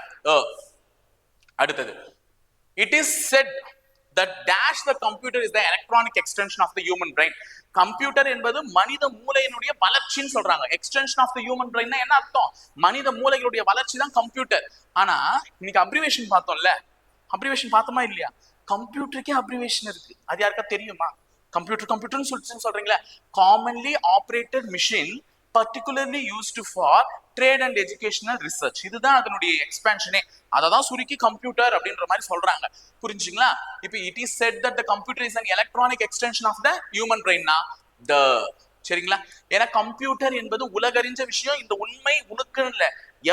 அடுத்தது it is said that dash the computer is the electronic extension of the human brain. Computer என்பது மனித மூளையினுடைய வளர்ச்சின்னு சொல்றாங்க. Extension of the human brain என்ன அர்த்தம்? மனித மூளைகளுடைய வளர்ச்சி தான் கம்ப்யூட்டர். ஆனா இன்னைக்கு அப்ரிவேஷன் பார்த்தோம்ல, அப்ரிவேஷன் பார்த்தோமா இல்லையா? கம்ப்யூட்டருக்கே அப்ரிவேஷன் இருக்கு. அது யாருக்கா தெரியுமா? கம்ப்யூட்டர்னு சொல்றீங்களா? Commonly operated machine particularly used for trade and educational research. இதுதான் அதனுடைய எக்ஸ்பான்ஷனே. அததான் சுருக்கி கம்ப்யூட்டர் அப்படின்ற மாதிரி சொல்றாங்க. புரிஞ்சுங்களா? இப்போ it is set that the computer is an electronic extension of the human brain. சரிங்களா? ஏன்னா கம்ப்யூட்டர் என்பது உலகறிஞ்ச விஷயம். இந்த உண்மை உனக்கு இல்ல,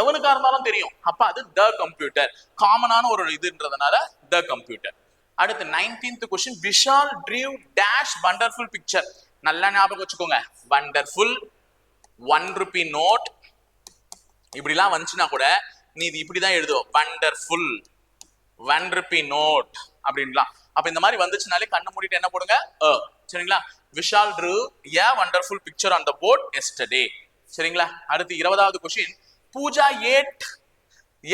எவனுக்கா இருந்தாலும் தெரியும். அப்ப அது த கம்ப்யூட்டர், காமனான ஒரு இதுன்றதுனால த கம்ப்யூட்டர். அடுத்து 19th question, Vishal drew dash wonderful picture. நல்லா ஞாபகம் வச்சுக்கோங்க. வண்டர்ஃபுல், 1 rupee நோட் இப்படிலாம் வந்துச்சுன்னா கூட நீ இது இப்படிதான் எழுதுவோம். வண்டர்ஃபுல் 1 rupee நோட் அப்படின்லாம். அப்ப இந்த மாதிரி வந்துச்சுனாலே கண்ணு மூடிட்டு என்ன போடுங்க? சரிங்களா? Vishal drew a wonderful picture on the board yesterday. சரிங்களா? அடுத்து 20வது question, Pooja ate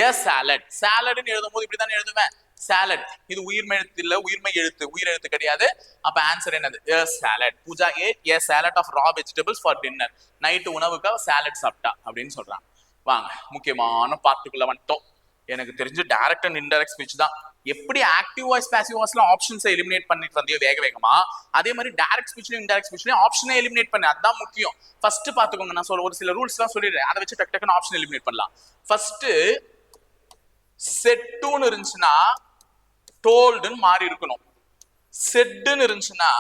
a salad. சாலட்னு எழுதும் போது இப்படிதான் எழுதுவேன். சாலட். இது உயிர்மை எழுத்து இல்ல, உயிர்மை எழுத்து, உயிர் எழுத்து கிடையாது. அப்ப ஆன்சர் என்னது? Salad. Pooja ate a salad of raw vegetables for dinner. Night உணவுக்காக சாலட் சாப்பிட்டா அப்படின்னு சொல்றாங்க. வாங்க முக்கியமான பார்ட்டுக்குள்ள வந்துட்டோம். எனக்கு தெரிஞ்சு டைரக்ட் அண்ட் இன்டைரக்ட் ஸ்பீச் தான். எப்படி ஆக்டிவ் வாய்ஸ் பாசிவ் வாய்ஸ்ல ஆப்ஷன்ஸை எலிமினேட் பண்ணிட்டு வந்தியோ வேகமா, அதே மாதிரி டைரக்ட் ஸ்பீச்லயும் இன்டைரக்ட் ஸ்பீச்லயும் ஆப்ஷனை எலிமினேட் பண்ணு. அதுதான் முக்கியம். ஃபர்ஸ்ட் பாத்துக்கோங்க. நான் சொல்ல ஒரு சில ரூல்ஸ் எல்லாம் சொல்லிடுறேன். அதை வச்சு டக்கு டக்குன்னு ஆப்ஷன் எலிமினேட் பண்ணலாம். ஃபர்ஸ்ட் செட்டுன்னு இருந்துச்சுன்னா டோல்டுன்னு மாறி இருக்கணும். செட்னு இருந்துச்சுன்னா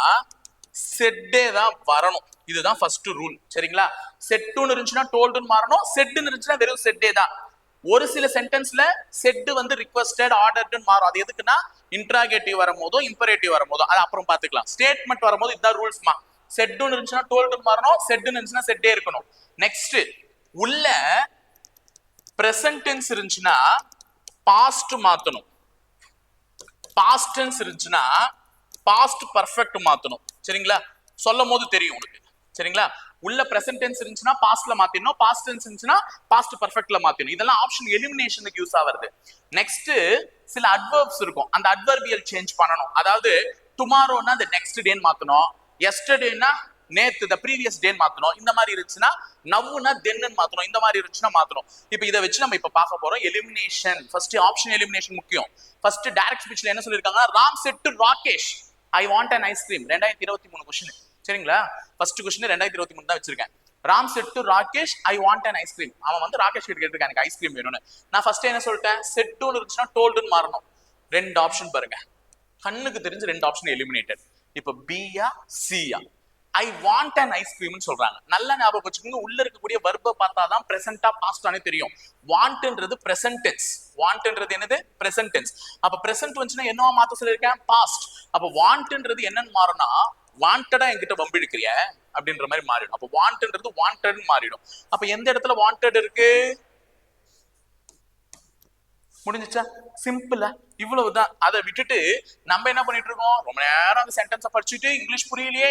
செட்டே தான் வரணும். இதுதான் ஃபர்ஸ்ட் ரூல். சரிங்களா? செட்டுன்னு இருந்துச்சுன்னா டோல்டுன்னு மாறணும். செட்னு இருந்துச்சுன்னா வெறும் செட்டே தான். ஒரு சில சென்டென்ஸ்ல செட் வந்து ரிக்வெஸ்டட் ஆர்டர்ட்னு மாறும். அது எதுக்குன்னா இன்ட்ராகேட்டிவ் வரும்போதோ இம்பரேட்டிவ் வரும்போதோ அது அப்புறம் பாத்துக்கலாம். ஸ்டேட்மெண்ட் வரும்போது இதுதான் ரூல்ஸ்மா. செட்னு இருந்துச்சுன்னா டோல்டுன்னு மாறணும். செட்னு இருந்துச்சுன்னா செட்டே இருக்கணும். நெக்ஸ்ட் உள்ள பிரசன்ட் டென்ஸ் இருந்துச்சுன்னா பாஸ்ட் மாத்தணும். பாஸ்ட் டென்ஸ் இருந்துச்சுன்னா பாஸ்ட் பர்ஃபெக்ட் மாத்தணும். சரிங்களா? சொல்லும் போது தெரியும் உனக்கு. சரிங்களா? உள்ள பிரசன்ட் டென்ஸ் இருந்துச்சுன்னா பாஸ்ட்ல மாத்திடணும். பாஸ்ட் டென்ஸ் இருந்துச்சுன்னா பாஸ்ட் பர்ஃபெக்ட்ல மாத்திடணும். இதெல்லாம் ஆப்ஷன் எலிமினேஷனுக்கு யூஸ் ஆகுது. நெக்ஸ்ட் சில அட்வர்ப்ஸ் இருக்கும். அந்த அட்வர்பியல் சேஞ்ச் பண்ணணும். அதாவது டுமாரோனா the next டேன்னு மாத்தணும். எஸ்டர்டேனா நேத்து the previous டேன்னு மாத்தணும். இந்த மாதிரி இருந்துச்சுன்னா நவ்னா தென்னு மாத்தணும். இந்த மாதிரி இருந்துச்சுன்னா மாத்தணும். இப்போ இதை வச்சு நம்ம இப்ப பார்க்க போறோம் எலிமினேஷன். ஃபர்ஸ்ட் ஆப்ஷன் எலிமினேஷன் முக்கியம். ஃபர்ஸ்ட் டைரக்ட் ஸ்பீச்ல என்ன சொல்லிருக்காங்க? Ram set to Rakesh I want an ice cream. 2023 question. சரிங்களா? ஃபர்ஸ்ட் கொஸ்டின் 2023 தான் வச்சிருக்கேன். Ram set to Rakesh I want an ice cream. அவன் வந்து ராகேஷ் கிட்ட கேட்டிருக்கான் எனக்கு ஐஸ்கிரீம் வேணும்னு. நான் ஃபர்ஸ்ட் என்ன சொல்லிட்டேன்? செட் டு இருந்துச்சுன்னா டோல்டுன்னு மாறணும். ரெண்டு ஆப்ஷன் பாருங்க. கண்ணுக்கு தெரிஞ்சு ரெண்டு ஆப்ஷன் எலிமினேட்டட். இப்போ பியா சியா? ஐ வாண்ட் an ஐஸ்கிரீம்னு சொல்றாங்க. நல்ல ஞாபகம் வச்சுக்கோங்க. உள்ள இருக்கக்கூடிய வர்பை பார்த்தாதான் பிரசன்டா பாஸ்டானே தெரியும். வாண்ட்ன்றது பிரசன்ட் டென்ஸ். வாண்ட்ன்றது என்னது? Present tense. அப்ப பிரசன்ட் வந்துச்சுன்னா என்னவா மாத்த சொல்லிருக்கேன்? பாஸ்ட். அப்ப வாண்ட்ன்றது என்னன்னு மாறும்னா வாண்டடா என்கிட்ட வம்பு எடுக்கிறிய அப்படின்ற மாதிரி மாறிடும். அப்ப வாண்ட்ன்றது வாண்டட்னு மாறிடும். அப்ப எந்த இடத்துல வாண்டட் இருக்கு? முடிஞ்சிச்சா? சிம்பிளா இவ்வளவுதான். அதை விட்டுட்டு நம்ம என்ன பண்ணிட்டு இருக்கோம்? ரொம்ப நேரம் அந்த சென்டென்ஸை படிச்சுட்டு இங்கிலீஷ் புரியலையே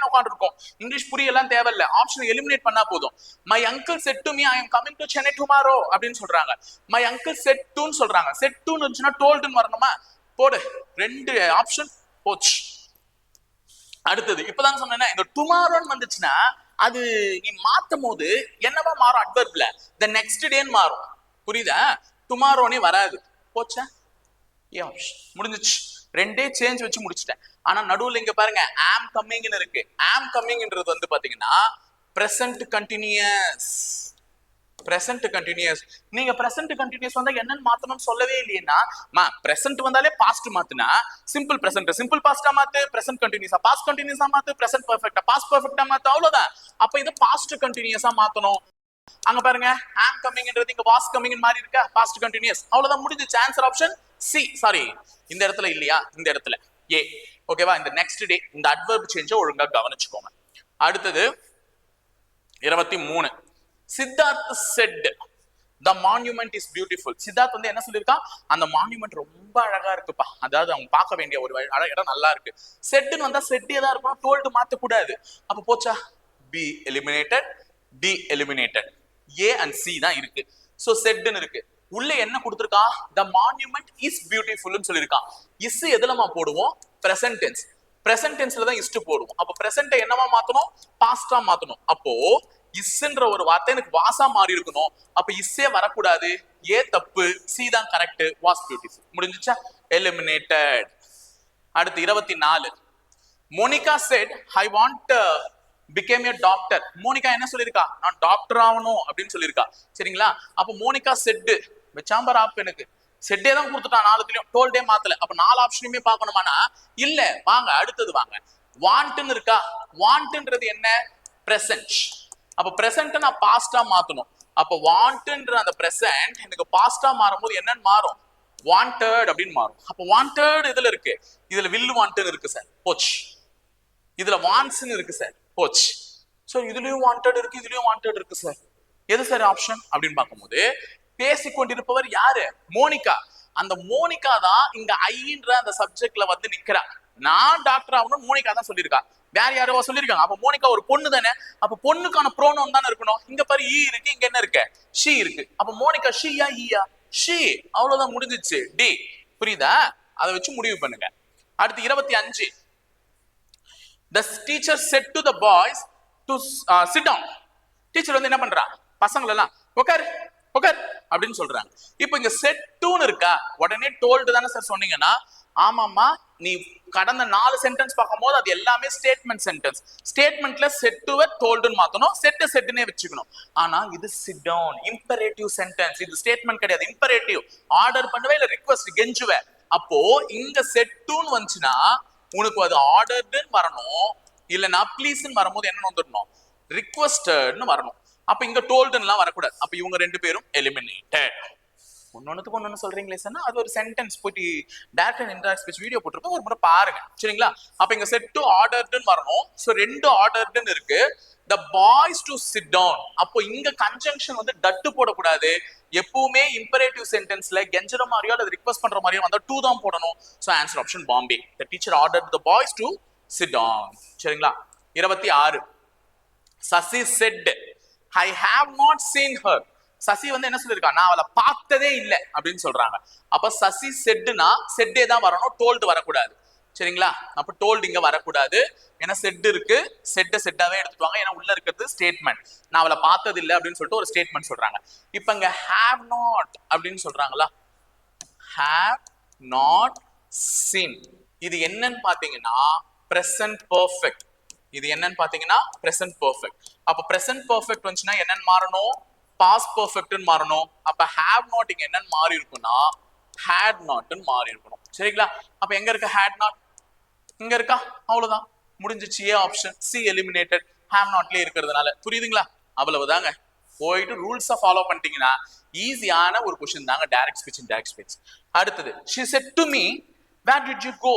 உட்காந்து இருக்கோம். இங்கிலீஷ் புரியலாம் தேவையில்ல. ஆப்ஷன் எலிமினேட் பண்ணா போதும். My uncle said to me I am coming to Chennai tomorrow அப்படின்னு சொல்றாங்க. மை அங்கிள் செட் டுன்னு சொல்றாங்க. செட் டுன்னு இருந்துச்சுன்னா டோல்டுன்னு வரணுமா? போடு. ரெண்டு ஆப்ஷன் போச்சு. அடுத்தது இப்பதான் சொன்னேன்னா இந்த டுமாரோன்னு வந்துச்சுன்னா அது நீ மாத்தும் போது என்னவா மாறும்? அட்வர்ப்ல the next டேன்னு மாறும். புரியுதா? டுமாரோனே வராது. போச்சா? முடிஞ்சிச்சு. ரெண்டே சேஞ்ச் வச்சு முடிச்சிட்டேன். ஆனா நடுவுல இங்க பாருங்க ஆம் கம்மிங்னு இருக்கு. ஆம் கம்மிங்ன்றது வந்து பாத்தீங்கன்னா பிரசன்ட் கண்டினியூஸ். Present continuous. நீங்க பிரசன்ட் கண்டினியூஸ் வந்தா என்னன்னு மாத்தணும்னு சொல்லவே இல்லையா? பிரசன்ட் வந்தாலே பாஸ்ட் மாத்துனா சிம்பிள் பிரசன்ட் சிம்பிள் பாஸ்டா மாத்து, பிரசன்ட் கண்டினியூஸா பாஸ்ட் கண்டினியூஸா மாத்து, பிரசன்ட் பெர்ஃபெக்ட்டா பாஸ்ட் பெர்ஃபெக்ட்டா மாத்து. அவ்வளவுதான். அப்ப இது பாஸ்ட் கண்டினியூஸா மாத்தணும். அங்க பாருங்க ஆம் கம்மிங்ன்றது இங்க வாஸ் கம்மிங் மாதிரி இருக்கா? Past continuous. அவ்வளவுதான், முடிஞ்சிச்சு. Answer option C. சாரி, இந்த இடத்துல இல்லையா? இந்த இடத்துல ஏ. ஓகேவா? இந்த நெக்ஸ்ட் டே இந்த அட்வர்ப் சேஞ்ச ஒழுங்கா கவனிச்சுக்கோங்க. அடுத்தது 23. Siddharth set the monument is beautiful. Siddharth வந்து என்ன சொல்லியிருக்கான்? அந்த மான்யூமெண்ட் ரொம்ப அழகா இருக்குப்பா. அதாவது அவங்க பார்க்க வேண்டிய ஒரு இடம் நல்லா இருக்கு. செட்னு வந்தா செட்டே தான் இருக்கும். டோல்டு மாத்த கூடாது. அப்ப போச்சா? B eliminated, D eliminated. A and C தான் இருக்கு. சோ செட்னு இருக்கு. உள்ள என்ன கொடுத்திருக்கான்? the monument is beautiful னு சொல்லியிருக்கான். இஸ் எதுலமா போடுவோம்? Present tense. பிரசன்ட் டென்ஸ்ல தான் இஸ்ட் போடுவோம். அப்ப பிரசன்ட் என்னவா மாத்தணும்? பாஸ்டா மாத்தணும். அப்போ இஸ்ன்ற ஒரு வார்த்தை எனக்கு வாசா மாறி இருக்கணும். அப்ப இஸ்ஸே வரக்கூடாது. ஏ தப்பு, சி தான் கரெக்ட். Was beautiful. முடிஞ்சிச்சா? எலிமினேட்டட். அடுத்து 24. Monica said I want become a doctor. Monica என்ன சொல்லியிருக்கா? நான் டாக்டர் ஆகணும் அப்படின்னு சொல்லியிருக்கா. சரிங்களா? அப்ப மோனிகா செட் வச்சாம்பர் ஆப் எனக்கு செட்டே தான் கொடுத்துட்டான். நாலுலயும் டோல்டே மாத்தல. அப்ப 4 ஆப்ஷனுமே பார்க்கணுமானா இல்ல. வாங்க அடுத்தது வாங்க. வாண்ட்னு இருக்கா? வாண்ட்ன்றது என்ன? பிரசன்ட். அப்ப பிரசன்ட் நான் பாஸ்டா மாத்தணும். அப்ப வாண்ட்ன்ற அந்த பிரசன்ட் எனக்கு பாஸ்டா மாறும்போது என்னன்னு மாறும்? வாண்டட் அப்படின்னு மாறும். அப்ப வாண்டட் இதுல இருக்கு. இதுல வில் வாண்டட் இருக்கு சார். போச்சு. இதுல வான்ஸ்னு இருக்கு சார். போச்சு. சோ இதுலயும் வாண்டட் இருக்கு, இதுலயும் வாண்டட் இருக்கு சார். எது சார் ஆப்ஷன் அப்படின்னு பார்க்கும்போது பேசிக்கொண்டிருப்பவர் யாரு? மோனிகா. அந்த மோனிகா தான் இங்க ஐன்ற அந்த சப்ஜெக்ட்ல வந்து நிக்கிறா. நான் டாக்டர் ஆகணும் மோனிகா தான் சொல்லியிருக்கா. வேற யாரோ சொல்லியிருக்காங்க. அப்ப மோனிகா ஒரு பொண்ணு தானே. அப்ப பொண்ணுக்கான ப்ரோனோன் தானே இருக்கணும். இங்க பாரு ஈ இருக்கு, இங்க என்ன இருக்கு? ஷீ இருக்கு. அப்ப மோனிகா ஷீயா ஈயா? ஷீ. அவ்வளவுதான், முடிஞ்சிச்சு. டி. புரியுதா? அதை வச்சு முடிவு பண்ணுங்க. அடுத்து 25. The teacher said to the boys to sit down. Teacher வந்து என்ன பண்றா? பசங்க எல்லாம் உட்கார் உட்கார் அப்படின்னு சொல்றாங்க. இப்போ இங்க செட் டூன்னு இருக்கா? உடனே டோல்டு தானே சார் சொன்னீங்கன்னா ஆமாமா. நீ கடந்த 4 சென்டென்ஸ் பார்க்கும்போது அது எல்லாமே ஸ்டேட்மெண்ட் சென்டென்ஸ். ஸ்டேட்மெண்ட்ல செட் டு டோல்டுன்னு மாத்தணும். செட் செட்னே வச்சுக்கணும். ஆனா இது சிட் டவுன் இம்பரேட்டிவ் சென்டென்ஸ். இது ஸ்டேட்மெண்ட் கிடையாது, இம்பரேட்டிவ். ஆர்டர் பண்ணுவே இல்ல ரிக்வெஸ்ட் கெஞ்சுவே. அப்போ இங்க செட் டூன்னு வந்துச்சுன்னா உனக்கு அது ஆர்டர்டுன்னு வரணும், இல்லைன்னா ப்ளீஸ்ன்னு வரும்போது என்ன வந்துடணும், ரிக்வஸ்டட்னு வரணும். அப்ப இங்க டோல்டுன்னுலாம் வரக்கூடாது. அப்ப இவங்க ரெண்டு பேரும் எலிமினேட்டட். ஒன்னொன்னுக்கு ஒன்னொன்னு சொல்றீங்களே சார், அது ஒரு சென்டென்ஸ் போயிட்டு direct and indirect speech video போட்டிருப்போம், ஒரு முறை பாருங்க சரிங்களா. அப்ப இங்க செட் டு ஆர்டர்டுன்னு வரணும். சோ ரெண்டு ஆர்டர்டுன்னு இருக்கு. the boys to sit down. அப்போ இங்க கன்ஜங்ஷன் வந்து டட்டு போடக்கூடாது. எப்பவுமே இம்பரேட்டிவ் சென்டென்ஸ்ல கெஞ்சற மாதிரியோ அல்லது ரிக்வெஸ்ட் பண்ற மாதிரியோ வந்தா டு தான் போடணும். So answer option Bombay. the teacher ordered the boys to sit down. சரிங்களா. 26 Sasi said I have not seen her. Sasi வந்து என்ன சொல்லிருக்கா, நான் அவளை பார்த்ததே இல்லை அப்படின்னு சொல்றாங்க. அப்ப சசி செட்னா செட்டே தான் வரணும், டோல்டு வரக்கூடாது சரிங்களா. அப்ப டோல்டு இங்க வரக்கூடாது, ஏன்னா செட் இருக்கு, செட்டாவே எடுத்துட்டு ஏன்னா உள்ள இருக்கிறது ஸ்டேட்மெண்ட். நான் அவளை பார்த்தது இல்லை அப்படின்னு சொல்லிட்டு ஒரு ஸ்டேட்மெண்ட் சொல்றாங்க. இப்ப இங்க have not அப்படின்னு சொல்றாங்களா, have not seen, இது என்னன்னு பாத்தீங்கன்னா present perfect. இது என்னன்னு பாத்தீங்கன்னா present perfect. அப்ப present perfect வந்துச்சுன்னா என்னன்னு மாறணும், past perfect ன்னு மாறணும். அப்ப have not இங்க என்னன்னு மாறி இருக்கும்னா had not ன்னு மாறி இருக்கணும் சரிங்களா. அப்ப எங்க இருக்கு had not, இங்க இருக்கா, அவ்வளவுதான் முடிஞ்சிச்சு. A option, C eliminated, have notலயே இருக்கிறதுனால. புரியுதுங்களா, அவ்வளவுதாங்க. போயிட்டு ரூல்ஸை ஃபாலோ பண்ணிட்டீங்கன்னா ஈஸியான ஒரு கொஸ்டின் தாங்க டைரக்ட் ஸ்பீச், இன்டைரக்ட் ஸ்பீச். அடுத்தது she said to me where did you go.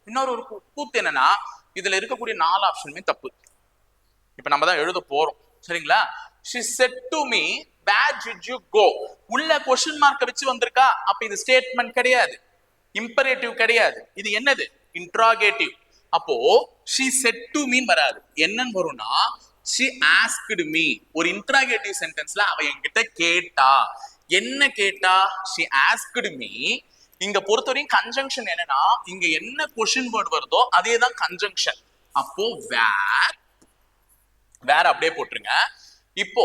இன்னொரு ஒரு கூத்து என்னன்னா, இதுல இருக்கக்கூடிய 4 ஆப்ஷனுமே தப்பு. இப்ப நம்ம தான் எழுத போறோம் சரிங்களா. she said to me where did you go, உள்ள क्वेश्चन மார்க்க வச்சு வந்திருக்கா. அப்ப இது ஸ்டேட்மெண்ட் கிடையாது, இம்பரேட்டிவ் கிடையாது, இது என்னது, இன்ட்ராகேட்டிவ். அப்போ she said to me வராது, என்னன்னு வரும்னா she asked me. ஒரு இன்ட்ராகேட்டிவ் சென்டென்ஸ்ல அவ என்கிட்ட கேட்டா. என்ன கேட்டா, she asked me. இங்க பொறுத்தவரையும் கன்ஜங்ஷன் என்னன்னா, இங்க என்ன क्वेश्चन வேர்ட் வருதோ அதே தான் கன்ஜங்ஷன். அப்போ வேற அப்படியே போட்டுருங்க. இப்போ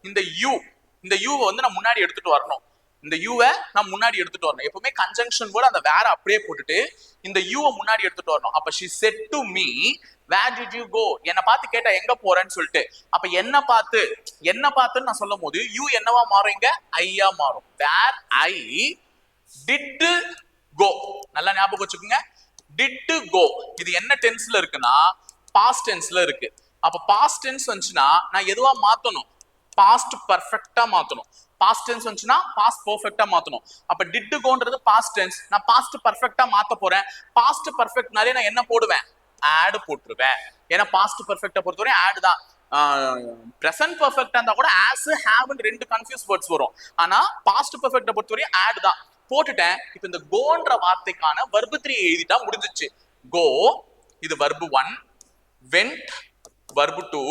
இந்த யூ வந்து நான் முன்னாடி எடுத்துட்டு வரணும், இந்த யூவை நான் முன்னாடி எடுத்துட்டு வரணும். எப்பவுமே கன்ஜங்ஷன் வேர்ட் அந்த வேற அப்படியே போட்டுட்டு இந்த யூவை முன்னாடி எடுத்துட்டு வரணும். அப்ப she said to me where did you go, என்ன பார்த்து கேட்டா எங்க போறேன்னு சொல்லிட்டு. அப்ப என்ன பார்த்துன்னு நான் சொல்லும் போது யூ என்னவா மாறும், இங்க ஐயா மாறும். where I did go, நல்லா ஞாபகம் வச்சுக்கோங்க. did go இது என்ன டென்ஸ்ல இருக்குன்னா பாஸ்ட் டென்ஸ்ல இருக்கு. அப்ப பாஸ்ட் டென்ஸ் வந்துச்சுன்னா நான் எதுவா மாத்தணும், பாஸ்ட் பர்ஃபெக்ட்டா மாத்தணும். பாஸ்ட் டென்ஸ் வந்துச்சுன்னா பாஸ்ட் பர்ஃபெக்ட்டா மாத்தணும். அப்ப டிட் கோன்றது பாஸ்ட் டென்ஸ், நான் பாஸ்ட் பர்ஃபெக்ட்டா மாத்த போறேன். பாஸ்ட் பர்ஃபெக்ட்னாலே நான் என்ன போடுவேன், ஆட் போட்டுருவேன். ஏன்னா பாஸ்ட் பர்ஃபெக்ட்டா பொறுத்தவரை ஆட் தான். பிரசன்ட் பர்ஃபெக்ட்டா இருந்தா கூட ஆஸ் ஹேவ்னு ரெண்டு கன்ஃபியூஸ் வேர்ட்ஸ் வரும். ஆனா பாஸ்ட் பர்ஃபெக்ட்டா பொறுத்தவரை ஆட் தான் போட்டுட்டேன். இப்ப இந்த கோன்ற வார்த்தைக்கான verb 3 எழுதிட்டா முடிஞ்சிச்சு. கோ இது verb 1, went verb 2,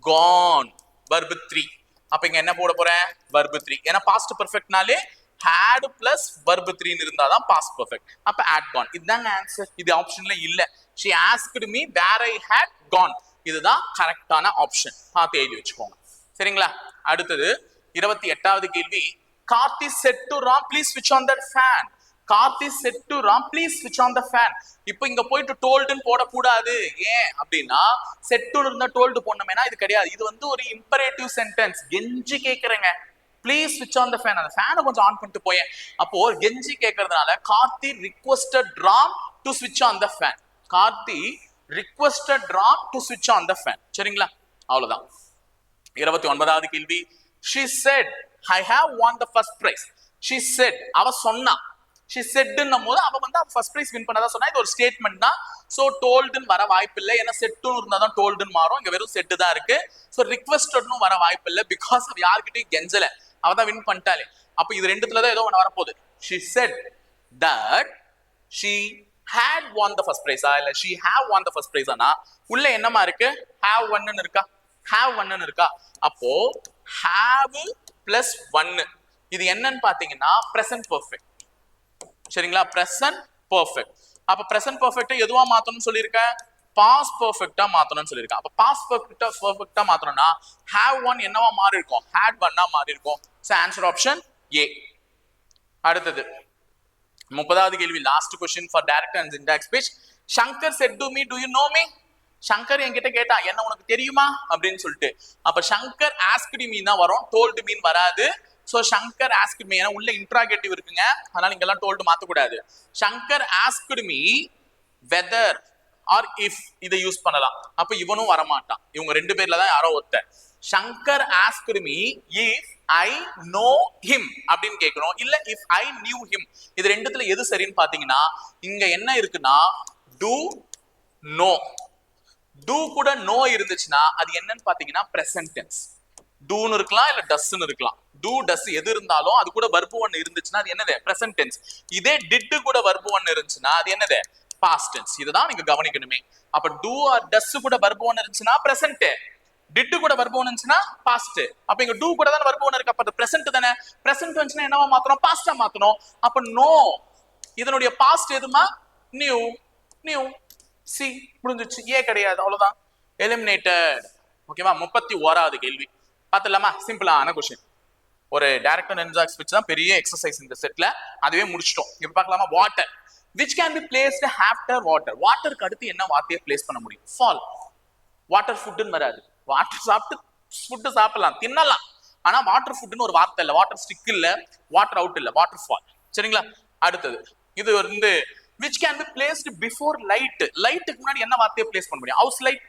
gone verb 3. அப்ப இங்க என்ன போட போறேன், verb 3. ஏன்னா பாஸ்ட் பர்ஃபெக்ட்னாலே had plus verb 3 இருந்தாதான் பாஸ்ட் பர்ஃபெக்ட். அப்ப had gone, இதுதாங்க ஆன்சர். இது ஆப்ஷன்ல இல்ல. she asked me where I had gone, இதுதான் கரெக்டான ஆப்ஷன். பார்த்து எழுதி வச்சுக்கோங்க சரிங்களா. அடுத்தது 28வது கேள்வி. Karthi said to Ram please switch on that fan. Karthi said to Ram please switch on the fan. இப்போ இங்க போயிட்டு டோல்டுன்னு போடக்கூடாது. ஏன் அப்படின்னா செட்டு இருந்தா டோல்டு போடணுமேனா இது கிடையாது. இது வந்து ஒரு இம்பரேட்டிவ் சென்டென்ஸ். கெஞ்சி கேக்குறேங்க, ப்ளீஸ் ஸ்விட்ச் ஆன் த ஃபேன், அந்த ஃபேனை கொஞ்சம் ஆன் பண்ணிட்டு போயேன். அப்போ கெஞ்சி கேட்கறதுனால கார்த்தி ரிக்வெஸ்டட் ராம் டு ஸ்விட்ச் on the fan. Karthi requested Ram to ஸ்விட்ச் ஆன் த ஃபேன். சரிங்களா, அவ்வளவுதான். 29வது கேள்வி. she said I have won the first prize. she said, அவ சொன்னா. she said ன்னும்போது அவ வந்து ஃபர்ஸ்ட் பிரைஸ் வின் பண்ணதா சொன்னா. இது ஒரு ஸ்டேட்மெண்ட் தான். சோ டோல்டுன்னு வர வாய்ப்பு இல்லை, ஏன்னா செட்டுன்னு இருந்தா தான் டோல்டுன்னு மாறும். இங்க வெறும் செட்டு தான் இருக்கு. சோ ரிக்வெஸ்டட்னு வர வாய்ப்பு இல்லை, பிகாஸ் அவ யார்கிட்டயும் கெஞ்சல, அவ தான் வின் பண்ணிட்டாலே. அப்ப இது ரெண்டுத்துல தான் ஏதோ ஒன்று வரப்போகுது. she said that she had won the first prize, இல்ல she have won the first prize. ஆனா உள்ள என்னமா இருக்கு, have won ன்னு இருக்கா, have won ன்னு இருக்கா. அப்போ have plus 1 இது என்னன்னு பாத்தீங்கன்னா present perfect. சரிங்களா, present perfect. அப்ப present perfect எதுவா மாத்தணும்னு சொல்லியிருக்கேன், past perfect மாத்தணும்னு சொல்லியிருக்கேன். அப்ப past perfect மாத்தணும்னா have one என்னவா மாறி இருக்கும், had one மாறி இருக்கும். So answer option A. அடுத்தது 30வது கேள்வி, last question for direct and indirect speech. Shankar said to me, do you know me? Shankar என்கிட்ட கேட்டா என்ன உனக்கு தெரியுமா அப்படின்னு சொல்லிட்டு. அப்ப சங்கர் asked me தான் வரும், told me வராது. சோ சங்கர் asked me, ஏன்னா உள்ள இன்ட்ராகேட்டிவ் இருக்குங்க, அதனால இங்கெல்லாம் told மாத்த கூடாது. Shankar asked me whether or if இதை யூஸ் பண்ணலாம். அப்ப இவனும் வரமாட்டான். இவங்க ரெண்டு பேர்ல தான் யாரோ ஒருத்தர். Shankar asked me if I know him அப்படின்னு கேட்கணும், இல்ல if I knew him. இது ரெண்டுத்துல எது சரின்னு பாத்தீங்கன்னா இங்க என்ன இருக்குன்னா do know. do கூட no இருந்துச்சுன்னா அது என்னன்னு பாத்தீங்கன்னா present tense. doன்னு இருக்கலாம் இல்ல டஸ்ன்னு இருக்கலாம். do does எது இருந்தாலும் அது கூட verb one இருந்துச்சுன்னா அது என்னது present tense. இதே did கூட verb one இருந்துச்சுன்னா அது என்னது past tense. இதுதான் நீங்க கவனிக்கணுமே. அப்ப do or does கூட verb one இருந்துச்சுன்னா present, did கூட verb one இருந்துச்சுன்னா past. அப்ப இங்க do கூட தான் verb one இருக்கு, அப்ப அது present தானே. present வந்துச்சுன்னா என்னவா மாத்தணும், past ஆ மாத்தணும். அப்ப no இதனுடைய past எதுமா new. new see முடிஞ்சிச்சு, ஏ கிடையாது, அவ்வளவுதான், eliminated. ஓகேவா? 31வது கேள்வி பாத்துலாமா? சிம்பிளான क्वेश्चन. ஒரு டைரக்ட் நிஞ்சா ஸ்விட்ச் தான் பெரிய எக்ஸசைஸ் இந்த செட்ல, அதுவே முடிச்சிட்டோம். இப்ப பார்க்கலாமா? Water which can be placed after water. வாட்டருக்கு அடுத்து என்ன வார்த்தையை பிளேஸ் பண்ண முடியும்? fall. வாட்டர் ஃபுட்னு வராது. வாட்டர் சாப்பிட்டு ஃபுட் சாப்பிடலாம், தின்னலாம். ஆனா வாட்டர் ஃபுட்னு ஒரு வார்த்தை இல்ல, வாட்டர் ஸ்டிக் இல்ல, வாட்டர் அவுட் இல்ல, வாட்டர் ஃபால். சரிங்களா? அடுத்தது இது வந்து which can be placed before light. லைட்டுக்கு முன்னாடி என்ன வார்த்தையை பிளேஸ் பண்ண முடியும்? House light.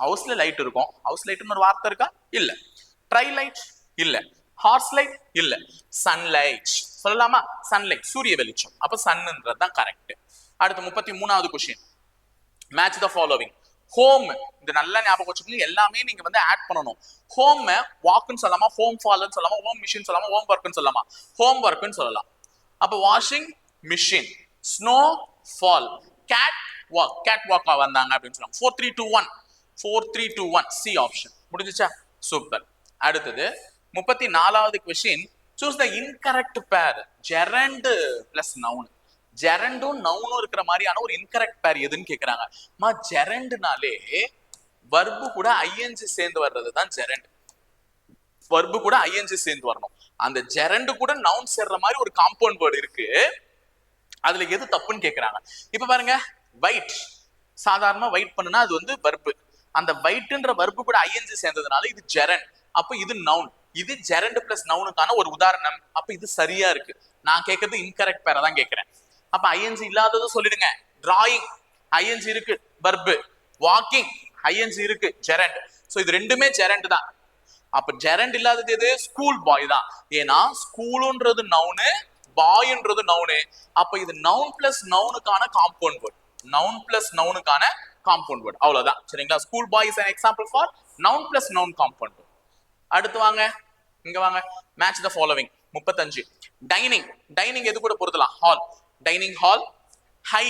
ஹவுஸ்ல லைட் இருக்கும், ஹவுஸ் லைட்னு ஒரு வார்த்தை இருக்கா? இல்ல. ட்ரை லைட் இல்ல. ஹார்ஸ் லைட் இல்ல. சன்லைட் சொல்லலாமா? சன்லைட் சூரிய வெளிச்சம். அப்ப சன்ன்றது தான் கரெக்ட். அடுத்து 33வது question. Match the following. Home, இது நல்லா ஞாபகம் வச்சுக்கோங்க, எல்லாமே நீங்க வந்து ஆட் பண்ணனும். ஹோம் வாக்னு சொல்லலாமா, ஹோம் ஃபால்னு சொல்லலாமா, ஹோம் மிஷின் சொல்லலாமா, ஹோம் வர்க்னு சொல்லலாமா? ஹோம் வர்க்னு சொல்லலாம். அப்ப washing machine, snow fall, cat walk, cat வாக்கா வந்தாங்க அப்படின்னு சொல்லலாம். 4 3 2 1 4 3 2 1 சி ஆப்ஷன். முடிஞ்சுச்சா? சூப்பர். அடுத்தது 34வது question. choose the incorrect pair gerund plus noun. gerundம் நவுனும் இருக்கிற மாதிரியான ஒரு incorrect pair எதுன்னு கேக்குறாங்க. மா gerundனாலே verb கூட ing சேர்ந்து வர்றது தான் gerund. verb கூட ing சேர்ந்து வரணும். அந்த gerund கூட noun சேர்ற மாதிரி ஒரு காம்பவுண்ட் வேர்ட் இருக்கு, அதுல எது தப்புன்னு கேக்குறாங்க. இப்ப பாருங்க, white சாதாரணமா white பண்ணுனா அது வந்து verb. அந்த whiteன்ற verb கூட ing சேர்ந்ததுனால இது gerund. அப்ப இது noun. இது gerund plus nounக்கான ஒரு உதாரணம். அப்ப இது சரியா இருக்கு. நான் கேக்குறது incorrect pair தான் கேக்குறேன். அப்ப ing இல்லாதது சொல்லிடுங்க. drawing ing இருக்கு verb, walking ing இருக்கு gerund. சோ இது ரெண்டுமே gerund தான். அப்ப gerund இல்லாதது எது? ஸ்கூல் பாய் தான். ஏனா ஸ்கூல்ன்றது noun, பாய்ன்றது noun. அப்ப இது noun plus nounக்கான compound word. noun plus nounக்கான compound word. அவ்வளவுதான். சரிங்களா? School bye is an example for noun plus noun compound word. அடுத்து வாங்க, இங்க வாங்க. Match the following. 35. Dining. Dining எது கூட பொருத்தலாம்? Hall. Dining hall. High,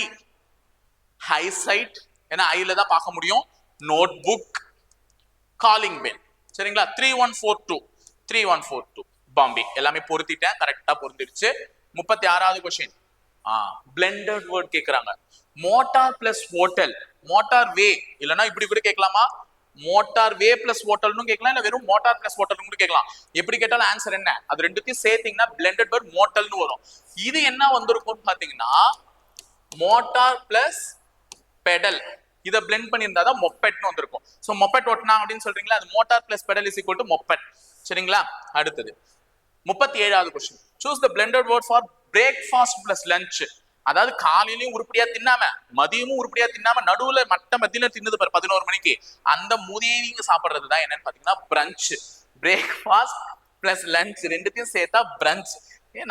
high sight, ஏன்னா ஐல தான் பார்க்க முடியும். Note book, calling bell. சரிங்களா? 3142 3142 பாம்பே. எல்லாமே பொருத்திட்டேன், கரெக்டா பொருந்திருச்சு. 36வது क्वेश्चन. blended word கேக்குறாங்க. Motor plus hotel, motor way இல்லனா இப்படி கூட கேட்கலாமா? மோட்டார் வே பிளஸ் ஹோட்டல்னு கேட்கலாம், இல்ல வெறும் மோட்டார் பிளஸ் ஹோட்டல்னு கூட கேட்கலாம். எப்படி கேட்டாலும் ஆன்சர் என்ன? அது ரெண்டுத்தையும் சேர்த்தீங்கன்னா blended word மோட்டல்னு வரும். இது என்ன வந்திருக்கும்னு பாத்தீங்கன்னா மோட்டார் பிளஸ் பெடல். இத blend பண்ணியிருந்தா தான் மொப்பெட்னு வந்திருக்கும். சோ மொப்பெட் ஓட்டனா அப்படின்னு சொல்றீங்களா, அது motor plus pedal is equal to moped. சரிங்களா? அடுத்தது 37வது question. choose the blended word for breakfast plus lunch. அதாவது காலையிலயும் உருப்படியா தின்னாம, மதியமும் உருப்படியா தின்னாம, நடுவுல மத்தியில தின்னது பாரு 11 மணிக்கு, அந்த முதியவங்க சாப்பிடுறதுதான் என்னன்னு பாத்தீங்கன்னா பிரஞ்ச். பிரேக்ஃபாஸ்ட் பிளஸ் லஞ்ச் ரெண்டுத்தையும் சேர்த்தா பிரஞ்ச்.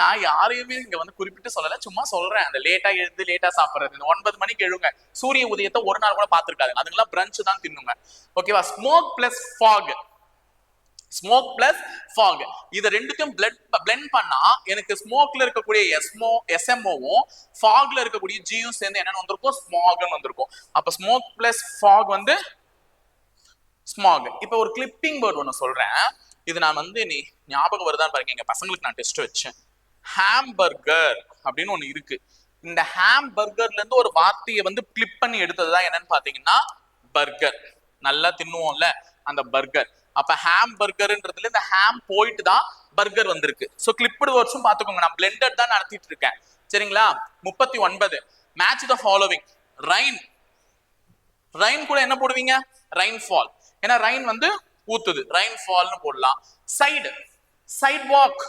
நான் யாரையுமே இங்க வந்து குறிப்பிட்டு சொல்லல, சும்மா சொல்றேன். அந்த லேட்டா எழுந்து லேட்டா சாப்பிடுறது, 9 மணிக்கு எழுங்க, சூரிய உதயத்தை ஒரு நாள் கூட பாத்துருக்காது, அதுங்கெல்லாம் பிரஞ்ச் தான் தின்னுங்க. ஓகேவா? Smoke plus fog, smoke plus fog, இத ரெண்டுத்தையும் blend பண்ணா எனக்கு ஸ்மோக்ல இருக்கக்கூடிய எஸ்எம்ஓவும் ஃபாக்ல இருக்கக்கூடிய ஜியும் சேர்ந்து என்னன்னு வந்திருக்கும்? ஸ்மாக்னு வந்திருக்கும். அப்ப ஸ்மோக் பிளஸ் ஃபாக் வந்து ஸ்மாக். இப்ப ஒரு கிளிப்பிங் வேர்ட் ஒன்னு சொல்றேன், இது நான் வந்து நீ ஞாபகம் வருதான்னு பாருங்க. எங்க பசங்களுக்கு நான் டெஸ்ட் வச்சேன். ஹாம்பர்கர் அப்படின்னு ஒண்ணு இருக்கு. இந்த ஹாம்பர்கர்ல இருந்து ஒரு வார்த்தையை வந்து கிளிப் பண்ணி எடுத்ததுதான் என்னன்னு பாத்தீங்கன்னா பர்கர். நல்லா தின்னுவோம்ல அந்த பர்கர். அப்ப ஹாம் பர்கர்ன்றதுல இந்த ஹாம் போயிட்டு தான் பர்கர் வந்திருக்கு. சோ கிளிப்டு வேர்ட்ஸும் பாத்துக்கோங்க, நான் blended தான் நடத்திட்டு இருக்கேன். சரிங்களா? 39. Match the following. Rain. Rain கூட என்ன போடுவீங்க? Rhine fall. ஏன்னா ரைன் வந்து ஊத்துது, ரைன் ஃபால்னு போடலாம். சைடு, சைட் வாக்,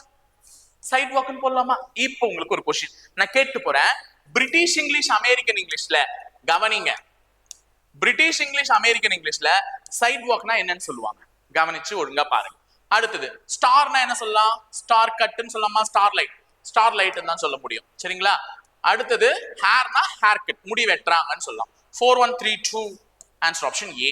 சைட் வாக்னு போடலாமா? இப்போ உங்களுக்கு ஒரு क्वेश्चन நான் கேட்டு போறேன். பிரிட்டிஷ் இங்கிலீஷ் அமெரிக்கன் இங்கிலீஷ்ல கவனிங்க, பிரிட்டிஷ் இங்கிலீஷ் அமெரிக்கன் இங்கிலீஷ்ல சைட் வாக்னா என்னன்னு சொல்லுவாங்க, கவனிச்சு ஒழுங்கா பாருங்க. அடுத்தது ஸ்டார்னா என்ன சொல்லலாம், ஸ்டார் கட்னு சொல்லலாமா, ஸ்டார் லைட், ஸ்டார் லைட்னு தான் சொல்ல முடியும். சரிங்களா? அடுத்தது ஹேர்னா ஹேர் கட், முடி வெட்டுறாங்கன்னு சொல்லலாம். 4132 ஆன்சர் ஆப்ஷன் ஏ.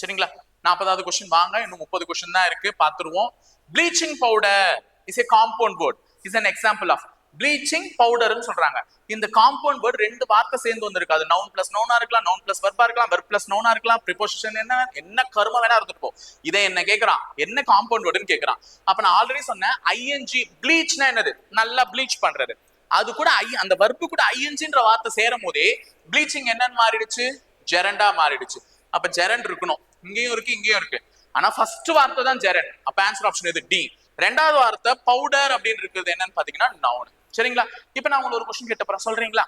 சரிங்களா? 40வது கொஸ்டின் வாங்க, இன்னும் 30 கொஸ்டின் தான் இருக்கு, பாத்துருவோம். Bleaching powder is a compound word, is an example of bleaching பவுடர்னு சொல்றாங்க. இந்த காம்பவுண்ட் வேர்ட் ரெண்டு வார்த்தை சேர்ந்து வந்திருக்காது. நவுன் பிளஸ் நவுனா இருக்கலாம், நவுன் பிளஸ் வெர்பா இருக்கலாம், வெர்ப் பிளஸ் நவுனா இருக்கலாம், ப்ரிபோசிஷன் என்ன கர்ம வேணா இருந்துட்டு போ. இதை என்ன கேக்குறான், என்ன காம்பவுண்ட் வேர்டுன்னு கேக்குறான். அப்ப நான் ஆல்ரெடி சொன்னேன் ஐஎன்ஜி, ப்ளீச்னா என்னது, நல்லா ப்ளீச் பண்றது. அது கூட அந்த வர்ப்பு கூட ஐஎன்ஜின்ற வார்த்தை சேரும் போதே ப்ளீச்சிங் என்னன்னு மாறிடுச்சு, ஜெரண்டா மாறிடுச்சு. அப்ப ஜெரண்ட் இருக்கணும், இங்கேயும் இருக்கு இங்கேயும் இருக்கு. ஆனா ஃபர்ஸ்ட் வார்த்தை தான் ஜெரண்ட். அப்ப ஆன்சர் ஆப்ஷன் இது டி. ரெண்டாவது வார்த்தை பவுடர் அப்படின்னு இருக்கிறது என்னன்னு பாத்தீங்கன்னா நவுன். சரிங்களா? இப்ப நான் உங்களுக்கு ஒரு क्वेश्चन கேட்ட போறேன், சொல்றீங்களா?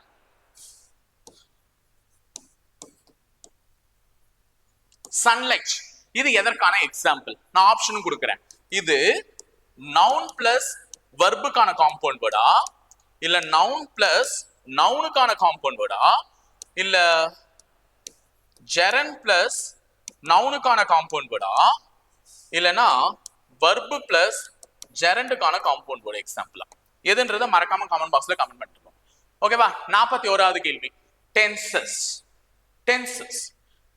சன்லைட், இது எதற்கான எக்ஸாம்பிள்? நான் ஆப்ஷன் கொடுக்கிறேன். இது நவுன் பிளஸ் வர்புக்கான காம்பவுண்ட் வேர்டா, இல்ல நவுன் பிளஸ் நவுனுக்கான காம்பவுண்ட் வேர்டா, இல்ல ஜெரண்ட் பிளஸ் நவுனுக்கான காம்பவுண்ட் வேர்டா, இல்லனா வர்பு பிளஸ் ஜெரண்டுக்கான காம்பவுண்ட் வேர்டு எக்ஸாம்பிளா? எதுன்றத மறக்காம கமெண்ட் பாக்ஸ்ல கமெண்ட் பண்ணிட்டு. ஓகேவா? 41வது கேள்வி, tenses. Tenses.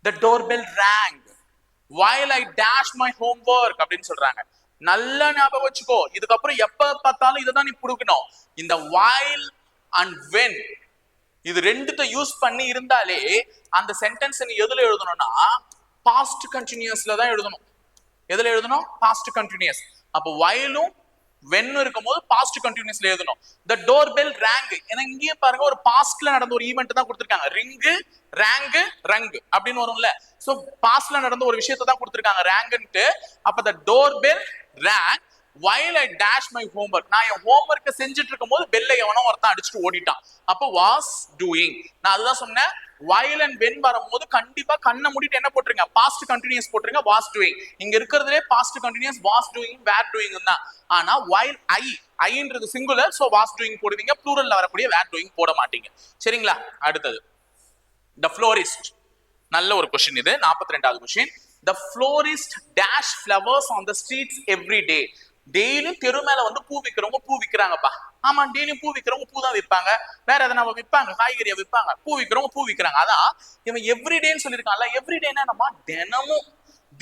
The doorbell rang while I dashed my homework அப்படின்னு சொல்றாங்க. நல்லா ஞாபகம் வச்சுக்கோ, இதுக்கப்புறம் எப்ப பார்த்தாலும் இதை தான் நீ புடுக்கணும். இந்த while and when இது ரெண்டுத்தை யூஸ் பண்ணி இருந்தாலே அந்த சென்டென்ஸ் நீ எதுல எழுதணும்னா பாஸ்ட் கண்டினியூஸ்ல தான் எழுதணும். எதுல எழுதணும்? Past continuous. அப்போ whileம் when இருக்கும்போது பாஸ்ட் கண்டினியூஸ்ல எழுதணும். the doorbell rang, ஏன்னா இங்கேயே பாருங்க ஒரு பாஸ்ட்ல நடந்த ஒரு ஈவென்ட் தான் கொடுத்திருக்காங்க. ரிங்கு, ரேங்கு, ரங் அப்படின்னு வரும்ல. சோ பாஸ்ட்ல நடந்த ஒரு விஷயத்தை தான் கொடுத்திருக்காங்க ரேங்க்ன்ட்டு. அப்ப the doorbell rang while I dash my homework, நான் என் ஹோம்வொர்க்கை செஞ்சுட்டு இருக்கும்போது பெல்லை எவனோ ஒருத்தன் அடிச்சுட்டு ஓடிட்டான். அப்போ was doing. நான் அதுதான் சொன்னேன், while and when வரும்போது கண்டிப்பா கண்ணை மூடிட்டு என்ன போட்டுருங்க, பாஸ்ட் கண்டினியூஸ் போட்டுருங்க, was doing. இங்க இருக்கிறதுலே past continuous was doing, were doing தான். ஆனா while ஐன்றது சிங்குலர், சோ was doing போடுவீங்க, ப்ளூரல்ல வரக்கூடிய were doing போட மாட்டீங்க. சரிங்களா? அடுத்தது the florist. நல்ல ஒரு क्वेश्चन இது. 42வது question. the florist dash flowers on the streets every day. டெய்லியும் தெரு மேல வந்து பூ விக்கிறவங்க பூ விக்கிறாங்கப்பா. ஆமா, டெய்லியும் பூ விக்கிறவங்க பூ தான் விற்பாங்க, வேற எதனா விற்பாங்க, காய்கறியை விற்பாங்க, பூ விக்கிறவங்க பூ விக்கிறாங்க. அதான் இவன் எவ்ரிடேன்னு சொல்லியிருக்கான்ல. எவ்ரிடேனா நம்ம தினமும்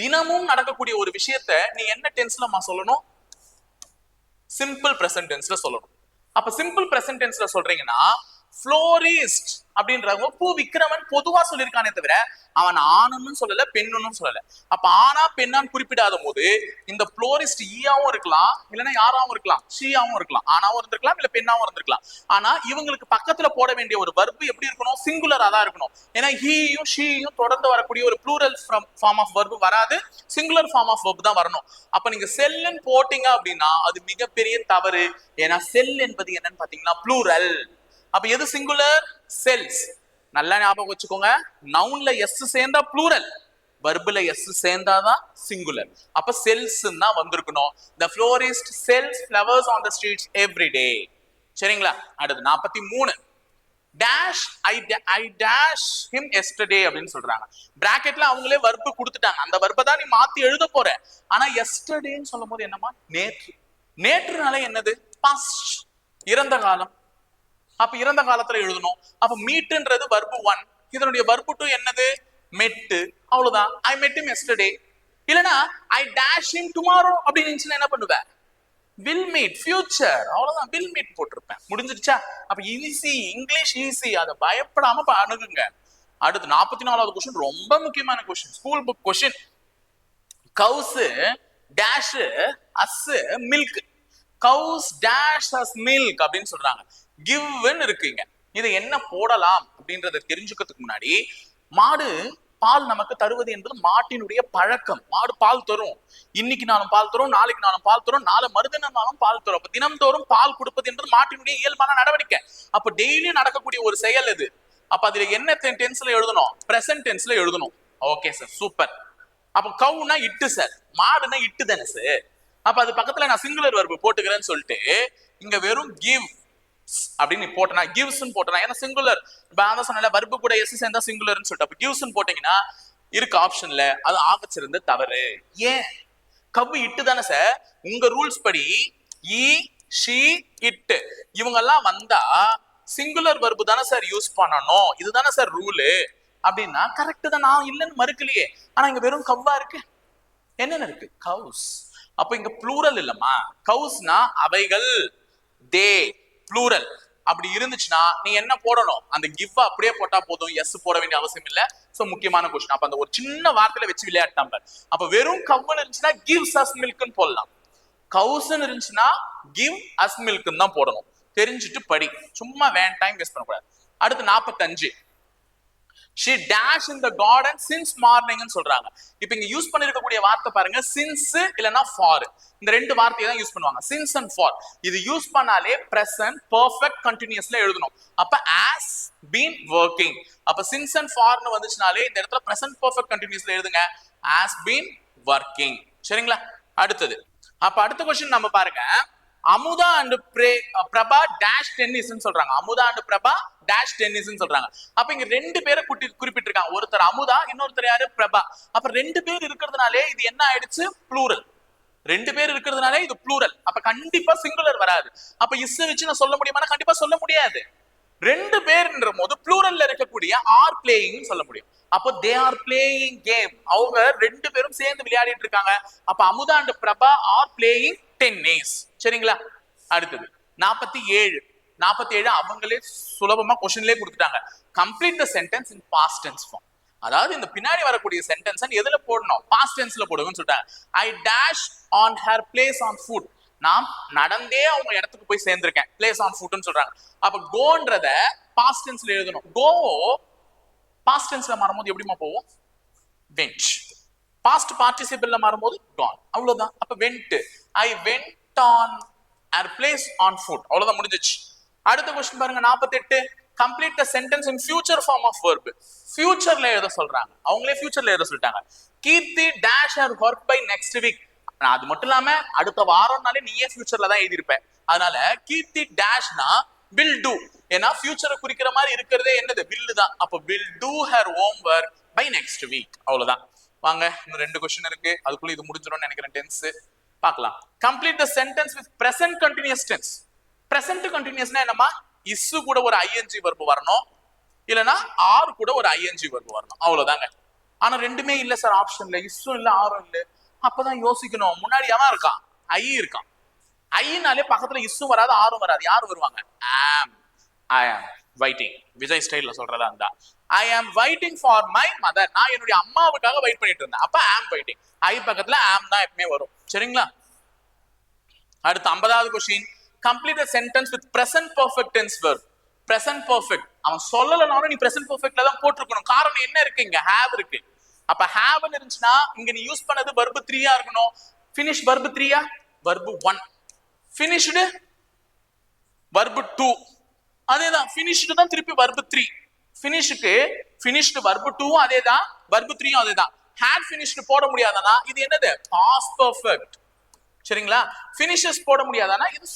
தினமும் நடக்கக்கூடிய ஒரு விஷயத்த நீ என்ன டென்ஸ்லமா சொல்லணும்? சிம்பிள் பிரசன்ட் டென்ஸ்ல சொல்லணும். அப்ப சிம்பிள் பிரசன்ட் டென்ஸ்ல சொல்றீங்கன்னா ஃப்ளோரிஸ்ட் அப்படின்றவங்க பூ விக்கிறவன் பொதுவா சொல்லியிருக்கானே தவிர அவன் ஆணுன்னு சொல்லல, பெண்ணுன்னு சொல்லல. அப்ப ஆனா பெண்ணான்னு குறிப்பிடாத போது இந்த ஃப்ளோரிஸ்ட் ஈயாவும் இருக்கலாம், இல்லைன்னா யாராவும் இருக்கலாம், ஷீயாவும் இருக்கலாம், ஆனாவும் இருந்திருக்கலாம், இல்ல பெண்ணாவும் இருந்திருக்கலாம். ஆனா இவங்களுக்கு பக்கத்துல போட வேண்டிய ஒரு வர்பு எப்படி இருக்கணும்? சிங்குலரா தான் இருக்கணும். ஏன்னா ஹீயும் ஷீயும் தொடர்ந்து வரக்கூடிய ஒரு ப்ளூரல் ஃபார்ம் ஆஃப் வர்பு வராது, சிங்குலர் ஃபார்ம் ஆஃப் வர்பு தான் வரணும். அப்ப நீங்க செல்லுன்னு போட்டீங்க அப்படின்னா அது மிகப்பெரிய தவறு. ஏன்னா செல் என்பது என்னன்னு பாத்தீங்கன்னா ப்ளூரல். அப்ப எது சிங்குலர்? செல்ஸ். நல்லா ஞாபகம் வச்சுக்கோங்க, நவுன்ல எஸ் சேர்ந்தா ப்ளூரல், வர்புல எஸ் சேர்ந்தாதான் சிங்குலர். அப்ப செல்ஸ் தான் வந்திருக்கணும். the florist sells flowers on the streets every day. சரிங்களா? அடுத்து 43. Dash I dash him yesterday அப்படின்னு சொல்றாங்க. பிராக்கெட்ல அவங்களே வர்பு கொடுத்துட்டாங்க, அந்த வர்பை தான் நீ மாத்தி எழுத போற. ஆனா எஸ்டர்டேன்னு சொல்லும் போது என்னமா? நேற்று. நேற்றுனால என்னது? பாஸ்ட், இறந்த காலம். அப்ப இறந்த காலத்துல எழுதணும். அப்ப மீட்ன்றது வர்பு 1, இதனுடைய வர்பு 2 என்னது? மெட்டு. அவ்வளவுதான். ஐ met him yesterday. இல்லனா ஐ dash him tomorrow அப்படின்னு இருந்துச்சுன்னா என்ன பண்ணுவ? will meet, future. அவ்வளவுதான், will meet போட்டிருப்பேன். முடிஞ்சிருச்சா? அப்ப ஈஸி, இங்கிலீஷ் ஈஸி, அதை பயப்படாம அணுகுங்க. அடுத்து 44வது क्वेश्चन ரொம்ப முக்கியமான question, school book question. Cows dash us milk, cows dash us milk அப்படின்னு சொல்றாங்க. கிவ்ன்னு இருக்குங்க. இதை என்ன போடலாம் அப்படின்றத தெரிஞ்சுக்கிறதுக்கு முன்னாடி, மாடு பால் நமக்கு தருவது என்பது மாட்டினுடைய பழக்கம். மாடு பால் தரும், இன்னைக்கு நாளும் பால் தரும், நாளைக்கு நாளும் பால் தரும், நாளை மறுதினம் பால் தரும். அப்ப தினம்தோறும் பால் கொடுப்பது என்பது மாட்டினுடைய இயல்பான நடவடிக்கை. அப்ப டெய்லி நடக்கக்கூடிய ஒரு செயல் இது. அப்ப அதுல என்ன டென்ஸ்ல எழுதணும்? பிரசன்ட் டென்ஸ்ல எழுதணும். Okay sir, super. அப்ப கவுனா இட்டு சார், மாடுனா இட்டு தானே சார். அப்ப அது பக்கத்துல நான் சிங்குலர் வர்பு போட்டுக்கிறேன்னு சொல்லிட்டு இங்க வெறும் கிவ் அப்படின்னு போட்டனா gives போட்டனா ஏன்னா சிங்குலர் நான் சொன்னல verb கூட s சேர்ந்தா சிங்குலர்னு சொல்லிட்டு அப்ப gives போட்டீங்கன்னா இருக்கு ஆப்ஷன்ல அது ஆகச்சிருந்த தவறு. ஏன் கவ்வு இட்டு தானே சார் உங்க ரூல்ஸ் படி ஈ ஷி இட்டு இவங்க எல்லாம் வந்தா சிங்குலர் verb தானே சார் யூஸ் பண்ணணும் இதுதானே சார் ரூலு அப்படின்னா கரெக்ட் தான் நான் இல்லைன்னு மறுக்கலையே ஆனா இங்க வெறும் கவ்வா இருக்கு என்னென்ன இருக்கு கவுஸ் அப்ப இங்க ப்ளூரல் இல்லம்மா கவுஸ்னா அவைகள் தே ப்ளூரல் அப்படி இருந்துச்சுன்னா நீ என்ன போடணும் அந்த கிவ் அப்படியே போட்டா போதும் எஸ் போட வேண்டிய அவசியம் இல்ல சோ முக்கியமான கொஸ்டின் அப்ப அந்த ஒரு சின்ன வார்த்தையில வச்சு விளையாட்டாங்க அப்ப வெறும் கவ்வுன்னு இருந்துச்சுன்னா கிவ்ஸ் அஸ் மில்க்னு போடலாம் கவுஸ்ன்னு இருந்துச்சுன்னா கிவ் அஸ் மில்க்னு தான் போடணும் தெரிஞ்சுட்டு படி சும்மா வேன் டைம் வேஸ்ட் பண்ணக்கூடாது. அடுத்து 45 she dash in the garden since morning ன்னு சொல்றாங்க. இப்போ இங்க யூஸ் பண்ணிருக்கக்கூடிய வார்த்தை பாருங்க since இல்லனா for இந்த ரெண்டு வார்த்தையை தான் யூஸ் பண்ணுவாங்க since and for இது யூஸ் பண்ணாலே present perfect continuously எழுதணும் அப்ப has been working அப்ப since and for னு வந்துச்சுனாலே இந்த இடத்துல present perfect continuously எழுதுங்க has been working சரிங்களா. அடுத்தது அப்ப அடுத்த क्वेश्चन நம்ம பாருங்க அமுதா அண்ட் பிரபா டேஷ் டென்னிஸ்ன்னு சொல்றாங்க அமுதா அண்ட் பிரபா டேஷ் டென்னிஸ்ன்னு சொல்றாங்க அப்ப இங்க ரெண்டு பேரை குறிப்பிட்டிருக்காங்க ஒருத்தர் அமுதா இன்னொருத்தர் யாரு பிரபா அப்ப ரெண்டு பேர் இருக்கிறதுனாலே இது என்ன ஆயிடுச்சு ப்ளூரல் ரெண்டு பேர் இருக்கிறதுனாலே இது ப்ளூரல் அப்ப கண்டிப்பா சிங்குலர் வராது அப்ப இஸ் வச்சு நான் சொல்ல முடியுமா கண்டிப்பா சொல்ல முடியாது ரெண்டு பேர்ன்ற போது ப்ளூரல்ல இருக்கக்கூடிய ஆர் பிளேயிங் சொல்ல முடியும் அப்போ தே ஆர் பிளேயிங் கேம் அவங்க ரெண்டு பேரும் சேர்ந்து விளையாடிட்டு இருக்காங்க அப்ப Amudha and Prabha are playing tennis சரிங்களா. அடுத்தது 47 அவங்களே சுலபமா கொஸ்டின்லயே கொடுத்துட்டாங்க complete the sentence in past tense form அதாவது இந்த பின்னாடி வரக்கூடிய சென்டென்ஸ் எதுல போடணும் பாஸ்ட் டென்ஸ்ல போடுங்கன்னு சொல்லிட்டாங்க. I dash on her place on food நான் நடந்தே அவங்க இடத்துக்கு போய் சேர்ந்திருக்கேன் பிளேஸ் ஆன் ஃபுட்னு சொல்றாங்க அப்ப கோன்றத பாஸ்ட் டென்ஸ்ல எழுதணும் கோ பாஸ்ட் டென்ஸ்ல மாறும்போது எப்படிமா போவோம் வென்ட் பாஸ்ட் பார்ட்டிசிபிள்ல மாறும்போது gone அவ்வளவுதான் அப்ப went I went on her place on foot அவ்வளவுதான் முடிஞ்சிச்சு. அடுத்த क्वेश्चन பாருங்க 48 complete the sentence in future form of verb ஃபியூச்சர்ல எழுத சொல்றாங்க அவங்களே ஃபியூச்சர்ல எழுத சொல்லிட்டாங்க Keerthi dash her work by next week அது மட்டும் இல்லாம அடுத்த வாரம்னாலே நீயே ஃபியூச்சர்ல தான் எழுதி இருப்ப அதனால கீர்த்தி டேஷ்னா வில் டூ ஏன்னா ஃபியூச்சரை குறிக்கிற மாதிரி இருக்கிறதே என்னது வில் தான் அப்ப will do her homework by next week அவ்வளவுதான். வாங்க இன்னும் ரெண்டு क्वेश्चन இருக்கு அதுக்குள்ள இது முடிஞ்சிடும்னு நினைக்கிறேன் டென்ஸ் பார்க்கலாம். Complete the sentence with present continuous tense present கண்டினியூஸ்னா என்னமா இஸ் கூட ஒரு ஐஎன்ஜி verb வரணும் இல்லனா ஆர் கூட ஒரு ஐஎன்ஜி verb வரணும் அவ்வளவுதாங்க. ஆனா ரெண்டுமே இல்ல சார் ஆப்ஷன்ல இஸ்ஸும் இல்ல ஆரும் இல்ல அப்பதான் யோசிக்கணும் முன்னாடி எவன் இருக்கான் ஐ இருக்கான் ஐனாலே பக்கத்துல இஸ்ஸும் வராது ஆரும் வராது யார் வருவாங்க ஐ ஆம் வெயிட்டிங் விஜய் ஸ்டைல்ல சொல்றதா இருந்தா ஐ ஆம் வெயிட்டிங் ஃபார் மை மதர் நான் என்னுடைய அம்மாவுக்காக வெயிட் பண்ணிட்டு இருந்தேன் அப்ப ஆம் வெயிட்டிங் ஐ பக்கத்துல ஆம் தான் எப்பவுமே வரும் சரிங்களா. அடுத்து 50வது question complete the sentence with present perfect tense verb present perfect அவன் சொல்லலனாலும் நீ பிரசன்ட் பெர்ஃபெக்ட்ல தான் போட்டுருக்கணும் காரணம் என்ன இருக்கு இங்க ஹேவ் இருக்கு அப்ப ஹேவ்னு இருந்துச்சுன்னா இங்க நீ யூஸ் பண்ணது verb 3 இருக்கணும் finish verb 3 verb 1 finished verb 2 அதேதான் finished தான் திருப்பி verb 3 finishக்கு finished verb 2 அதேதான் verb 3 அதேதான் had finished போட முடியாதனா இது என்னது past perfect சரிங்களா. finishes போட முடியாதனா இது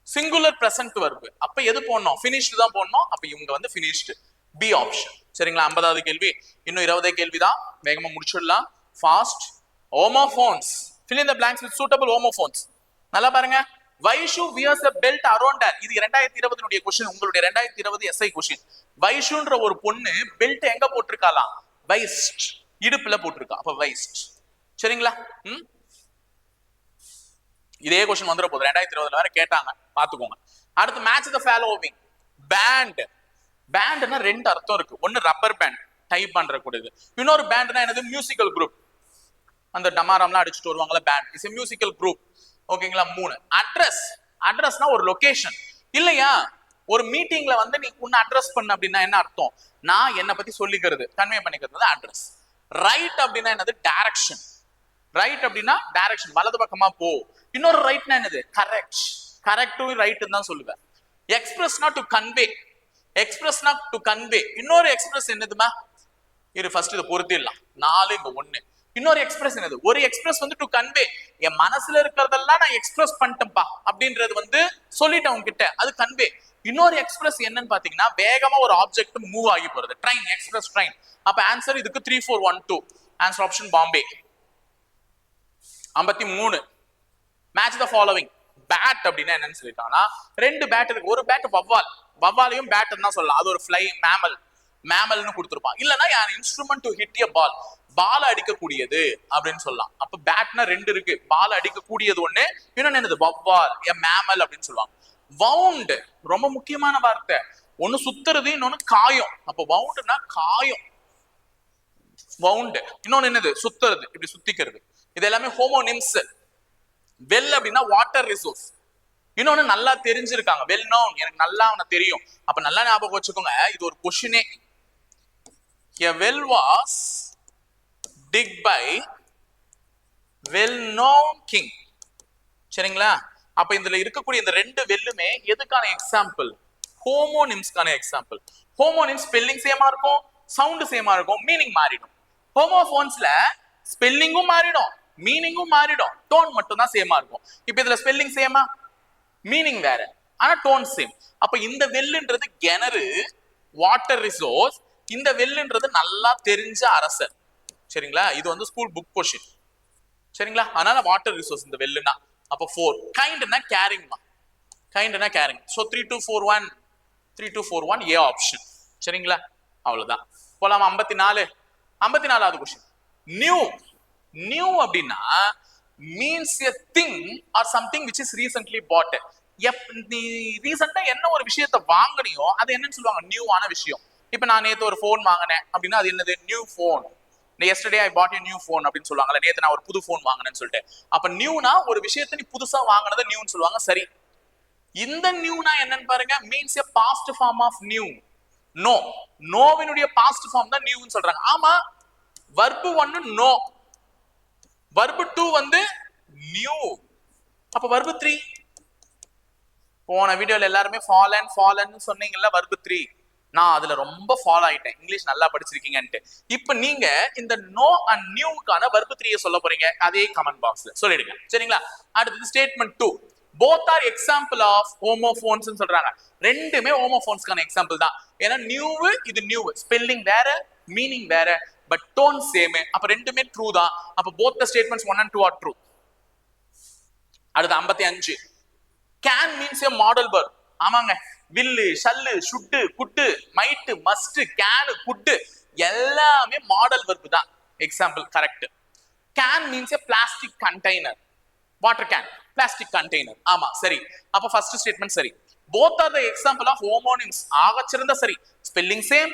singular present verb அப்ப எது போடணும் finished தான் போடணும் அப்ப இவங்க வந்து finished B ஆப்ஷன் சரிங்களா. 50வது கேள்வி இன்னும் 20வது கேள்விதான் வேகமா முடிச்சிடலாம் fast. homophones fill in the blanks with suitable homophones நல்லா பாருங்க Vaishu wears a belt around her இது 2020 உடைய क्वेश्चन உங்களுடைய 2020 எஸ்ஐ क्वेश्चन வைஷுன்ற ஒரு பொண்ணு பெல்ட் எங்க போட்டுருக்காலாம் வைஸ்ட் இடுப்புல போட்டுருக்கா அப்ப வைஸ்ட் சரிங்களா. இதே क्वेश्चन வந்துற போது 2020 வேற கேட்டாங்க பாத்துக்கோங்க. அடுத்து மேட்ச் தி ஃபாலோவிங் பேண்ட் பேண்ட்னா ரெண்டு அர்த்தம் இருக்கு ஒன்னு ரப்பர் பேண்ட் டைப் பண்ற கூடியது இன்னொரு பேண்ட்னா என்னது மியூசிக்கல் குரூப் அந்த டமாரம்லாம் அடிச்சுட்டு வருவாங்கல band is a musical group ஓகேங்களா. 3 அட்ரஸ்னா ஒரு லொகேஷன் இல்லையா ஒரு மீட்டிங்ல வந்து நீ உன்னை அட்ரஸ் பண்ண அப்படின்னா என்ன அர்த்தம் நான் என்ன பத்தி சொல்லிக்கிறது கன்வே பண்ணிக்கிறது அட்ரஸ். ரைட் அப்படின்னா என்னது டைரக்ஷன் ரைட் அப்படின்னா டைரக்ஷன் வலது பக்கமா போ இன்னொரு ரைட்னா என்னது கரெக்டும் ரைட்னு தான் சொல்லுவேன். எக்ஸ்பிரஸ்னா டு கன்வே இன்னொரு எக்ஸ்பிரஸ் என்னதுமா இது ஃபர்ஸ்ட் இதை பொருத்திடலாம் 4 இங்க 1 இன்னொரு எக்ஸ்பிரஸ் என்னது, ஒரு எக்ஸ்பிரஸ் வந்து டு கன்வே, என் மனசுல இருக்கிறதெல்லாம் நான் எக்ஸ்பிரஸ் பண்ணிட்டேன்ப்பா அப்படின்றது வந்து சொல்லிட்டேன் உங்ககிட்ட, அது கன்வே. இன்னொரு எக்ஸ்பிரஸ் என்னன்னு பாத்தீங்கன்னா வேகமா ஒரு ஆப்ஜெக்ட் மூவ் ஆகி போறது, ட்ரெயின், எக்ஸ்பிரஸ் ட்ரெயின். அப்ப ஆன்சர் இதுக்கு 3412, answer option Bombay. 53 match the following. Bat அப்படின்னா என்னன்னு சொல்லிட்டாங்கன்னா ரெண்டு பேட் இருக்கு. ஒரு பேட் வவ்வால், வவ்வாலையும் பேட் தான் சொல்லலாம், அது ஒரு ஃப்ளை மேமல், மேமல்னு கொடுத்துருப்பான். இல்லனா யார் இன்ஸ்ட்ருமெண்ட் டு ஹிட் எ பால், பால் அடிக்கக்கூடியது அப்படின்னு சொல்லலாம். அப்ப பேட்னா ரெண்டு இருக்கு, பால் அடிக்கக்கூடியது ஒண்ணு, இன்னொன்னு என்னது வவ்வால், எ மேமல் அப்படின்னு சொல்லுவாங்க. வவுண்ட் ரொம்ப முக்கியமான வார்த்தை, ஒண்ணு சுத்துறது, இன்னொன்னு காயம். அப்ப வவுண்ட்னா காயம், வவுண்ட். இன்னொன்னு என்னது சுத்துறது, இப்படி சுத்திக்கிறது. இது எல்லாமே ஹோமோனிம்ஸ். வெல் அப்படின்னா வாட்டர் ரிசோர்ஸ். இன்னொன்னு நல்லா தெரிஞ்சிருக்காங்க, வெல் நோன், எனக்கு நல்லா அவனை தெரியும். அப்ப நல்லா ஞாபகம் வச்சுக்கோங்க, இது ஒரு கொஸ்டினே. A well was dig by well known king. சரிங்களா? அப்ப இதுல இருக்கக்கூடிய இந்த ரெண்டு வெல்லுமே எதுக்கான எக்ஸாம்பிள்? ஹோமோனிம்ஸ்க்கான எக்ஸாம்பிள். ஹோமோனிம்ஸ் ஸ்பெல்லிங் சேமா இருக்கும், சவுண்ட் சேமா இருக்கும், மீனிங் மாறிடும். ஹோமோஃபோன்ஸ்ல ஸ்பெல்லிங்கும் மாறிடும், மீனிங்கும் மாறிடும், டோன் மட்டும் தான் சேமா இருக்கும். இப்ப இதுல ஸ்பெல்லிங் சேமா, மீனிங் வேற, ஆனா டோன் சேம். அப்ப இந்த வெல்லுன்றது கிணறு, வாட்டர் ரிசோர்ஸ். இந்த வெல்லுன்றது நல்லா தெரிஞ்ச அரசர். சரிங்களா? இது வந்து ஸ்கூல் புக் கொஸ்டின். சரிங்களா? அதனால வாட்டர் ரிசோர்ஸ் இந்த வெல்லுனா. அப்ப 4. கைண்ட்னா கேரிங்மா, கைண்ட்னா கேரிங். So 3241, 3241 A option. சரிங்களா? அவ்வளவுதான். போலாம் 54. 54வது கொஸ்டின். நியூ. நியூ அப்படின்னா means a thing or something which is recently bought. நீ ரீசெண்டா என்ன ஒரு விஷயத்தை வாங்கினியோ அது என்னன்னு சொல்லுவாங்க, நியூவான விஷயம். இப்ப நான் நேத்து ஒரு போன் வாங்கினேன் அப்படின்னா அது என்னது, new phone. yesterday I bought a new phone அப்படின்னு சொல்லுவாங்கல்ல, நேத்து நான் ஒரு புது போன் வாங்கினேன்னு சொல்லிட்டு. அப்ப நியூனா ஒரு விஷயத்தை நீ புதுசா வாங்கினது நியூன்னு சொல்லுவாங்க. சரி, இந்த நியூனா என்னன்னு பாருங்க, means a past form of new. No, நோவினுடைய பாஸ்ட் ஃபார்ம் தான் நியூன்னு சொல்றாங்க. ஆமா, verb 1 நோ, verb 2 வந்து நியூ. அப்ப verb 3, போன வீடியோல எல்லாருமே fallen fallen சொன்னீங்கல்ல, verb 3. நான் அதுல ரொம்ப ஃபாலோ ஆயிட்டேன், இங்கிலீஷ் நல்லா படிச்சிருக்கீங்கன்ட்டு. இப்ப நீங்க இந்த நோ அண்ட் நியூக்கான verb 3 சொல்ல போறீங்க, அதே கமெண்ட் பாக்ஸ்ல சொல்லிடுங்க. சரிங்களா? அடுத்து statement 2. both are example of homophones ன்னு சொல்றாங்க. ரெண்டுமே ஹோமோஃபோன்ஸ்க்கான எக்ஸாம்பிள் தான். ஏன்னா நியூ, இது நியூ, ஸ்பெல்லிங் வேற, மீனிங் வேற, பட் டோன் சேம். அப்ப ரெண்டுமே ட்ரூ தான். அப்ப both the statements 1 and 2 are true. அடுத்து 55. can means a model verb. ஆமாங்க, will, shall, should, could, might, must, can, could எல்லாமே மாடல் வெர்ப் தான். Example correct. can means a plastic container. Water can, plastic container. ஆமா சரி. அப்ப first statement சரி. both are the example of homonyms. ஆகச்சிறந்த சரி. Spelling same,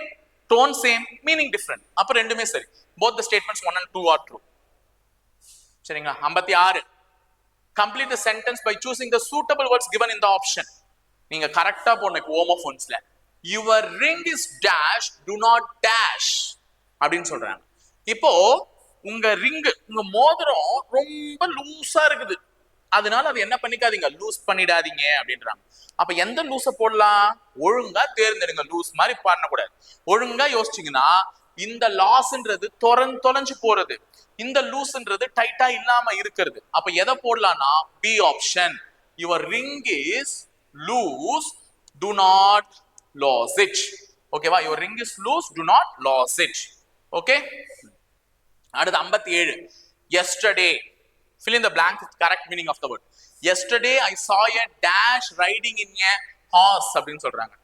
tone same, meaning different. அப்ப ரெண்டுமே சரி. both the statements 1 and 2 are true. சரிங்களா? 56. complete the sentence by choosing the suitable words given in the option. நீங்க கரெக்டா போடணும் ஹோமோஃபோன்ஸ்ல. your ring is dash, do not dash அப்படின்னு சொல்றாங்க. இப்போ உங்க ரிங், உங்க மோதிரம் ரொம்ப லூசா இருக்குது, அதனால அது என்ன பண்ணிக்காதீங்க, லூஸ் பண்ணிடாதீங்க அப்படின்றாங்க. அப்ப எந்த லூஸ போடலாம், ஒழுங்கா தேர்ந்தெடுங்க. லூஸ் மாதிரி பண்ணக்கூடாது. ஒழுங்கா யோசிச்சீங்கன்னா இந்த லாஸ்ன்றது தொலைஞ்சு போறது, இந்த லூஸ்ன்றது டைட்டா இல்லாம இருக்கிறது. அப்ப எதை போடலாம்னா B option. Your ring is loose, do not lose it. ஓகேவா? Your ring is loose, do not lose it. Okay. அடுத்து 57. yesterday, fill in the blank with correct meaning of the word. yesterday I saw a dash riding in a horse அப்படின்னு சொல்றாங்க.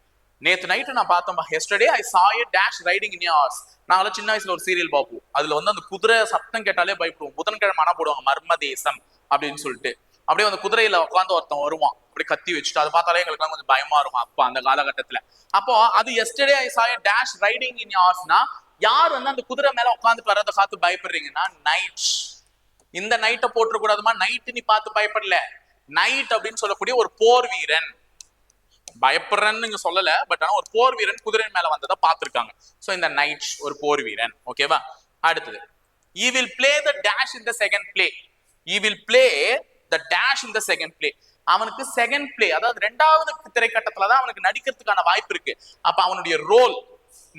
நேத்து night நான் பார்த்தேன், yesterday I saw a dash riding in a horse. நாங்கள சின்ன வயசுல ஒரு சீரியல் பார்ப்போம், அதுல வந்து அந்த குதிரை சத்தம் கேட்டாலே பயப்படுவோம். புதன்கிழமை ஆனா போடுவாங்க மர்மதேசம் அப்படின்னு சொல்லிட்டு. அப்படியே அந்த குதிரையில உட்காந்து ஒருத்தன் வருவான், அப்படி கத்தி வச்சுட்டு, அதை பார்த்தாலே எங்களுக்கு கொஞ்சம் பயமா இருக்கும் அப்ப அந்த காலகட்டத்துல. அப்போ அது yesterday I saw a dash riding in a horse-னா யார் வந்து அந்த குதிரை மேல உட்காந்து வர்றதை பார்த்து பயப்படுறீங்கன்னா நைட். இந்த நைட்டை போட்டுற கூடாதுமா, நைட் நீ பார்த்து பயப்படல, நைட் அப்படின்னு சொல்லக்கூடிய ஒரு போர் வீரன். பயப்படுறன்னு நீங்க சொல்லல, பட் ஆனா ஒரு போர் வீரன் குதிரை மேல வந்ததை பார்த்திருக்காங்க. சோ இந்த நைட் ஒரு போர் வீரன். ஓகேவா? அடுத்தது, he will play the dash in the second play. he will play the dash in the second play. அவனுக்கு செகண்ட் பிளே, அதாவது இரண்டாவது திரைக்கட்டத்துல தான் அவனுக்கு நடிக்கிறதுக்கான வாய்ப்பு இருக்கு. அப்ப அவனுடைய ரோல்,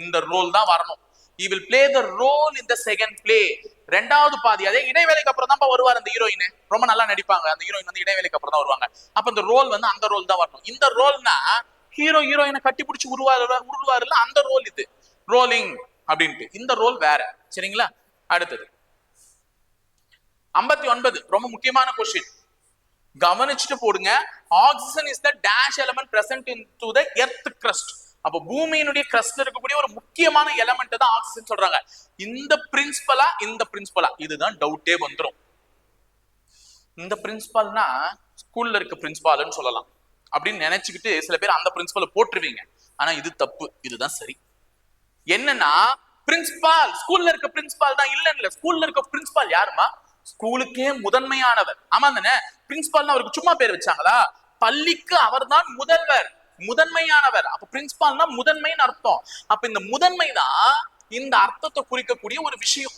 இந்த ரோல் தான் வரணும். he will play the role in the second play. ரெண்டாவது பாதி, அதே இடைவேளைக்கு அப்புறம் தான் வருவார் அந்த ஹீரோயின். ரொம்ப நல்லா நடிப்பாங்க அந்த ஹீரோயின், வந்து இடைவேளைக்கு அப்புறம் தான் வருவாங்க. அப்ப அந்த ரோல் வந்து அந்த ரோல் தான் வரணும். இந்த ரோல்னா ஹீரோ ஹீரோயினை கட்டி பிடிச்சி உருவாருல அந்த ரோல் இது ரோலிங் அப்படின்ட்டு. இந்த ரோல் வேற. சரிங்களா? அடுத்தது 59 ரொம்ப முக்கியமான கொஸ்டின், கவனிச்சுட்டு போடுங்க. Oxygen is the dash element present into the earth crust. அப்ப பூமியினுடைய கிரஸ்ட்ல இருக்கக்கூடிய ஒரு முக்கியமான எலிமெண்ட் தான் ஆக்சிஜன் சொல்றாங்க. இந்த பிரின்சிபலா இதுதான் டவுட்டே வந்துரும். இந்த பிரின்சிபல்னா ஸ்கூல்ல இருக்க பிரின்சிபால்னு சொல்லலாம் அப்படின்னு நினைச்சுக்கிட்டு சில பேர் அந்த பிரின்சிபலை போட்டுருவீங்க. ஆனா இது தப்பு, இதுதான் சரி. என்னன்னா பிரின்சிபால் ஸ்கூல்ல இருக்க பிரின்சிபால் தான் இல்ல. ஸ்கூல்ல இருக்க பிரின்சிபால் யாருமா? ஸ்கூலுக்கே முதன்மையானவர். ஆமா தானே? பிரின்சிபால்னா அவருக்கு சும்மா பேர் வச்சாங்களா? பள்ளிக்கு அவர் தான் முதல்வர், முதன்மையானவர். அப்ப பிரின்சிபால்னா முதன்மைன்னு அர்த்தம். அப்ப இந்த முதன்மை தான் இந்த அர்த்தத்தை குறிக்கக்கூடிய ஒரு விஷயம்.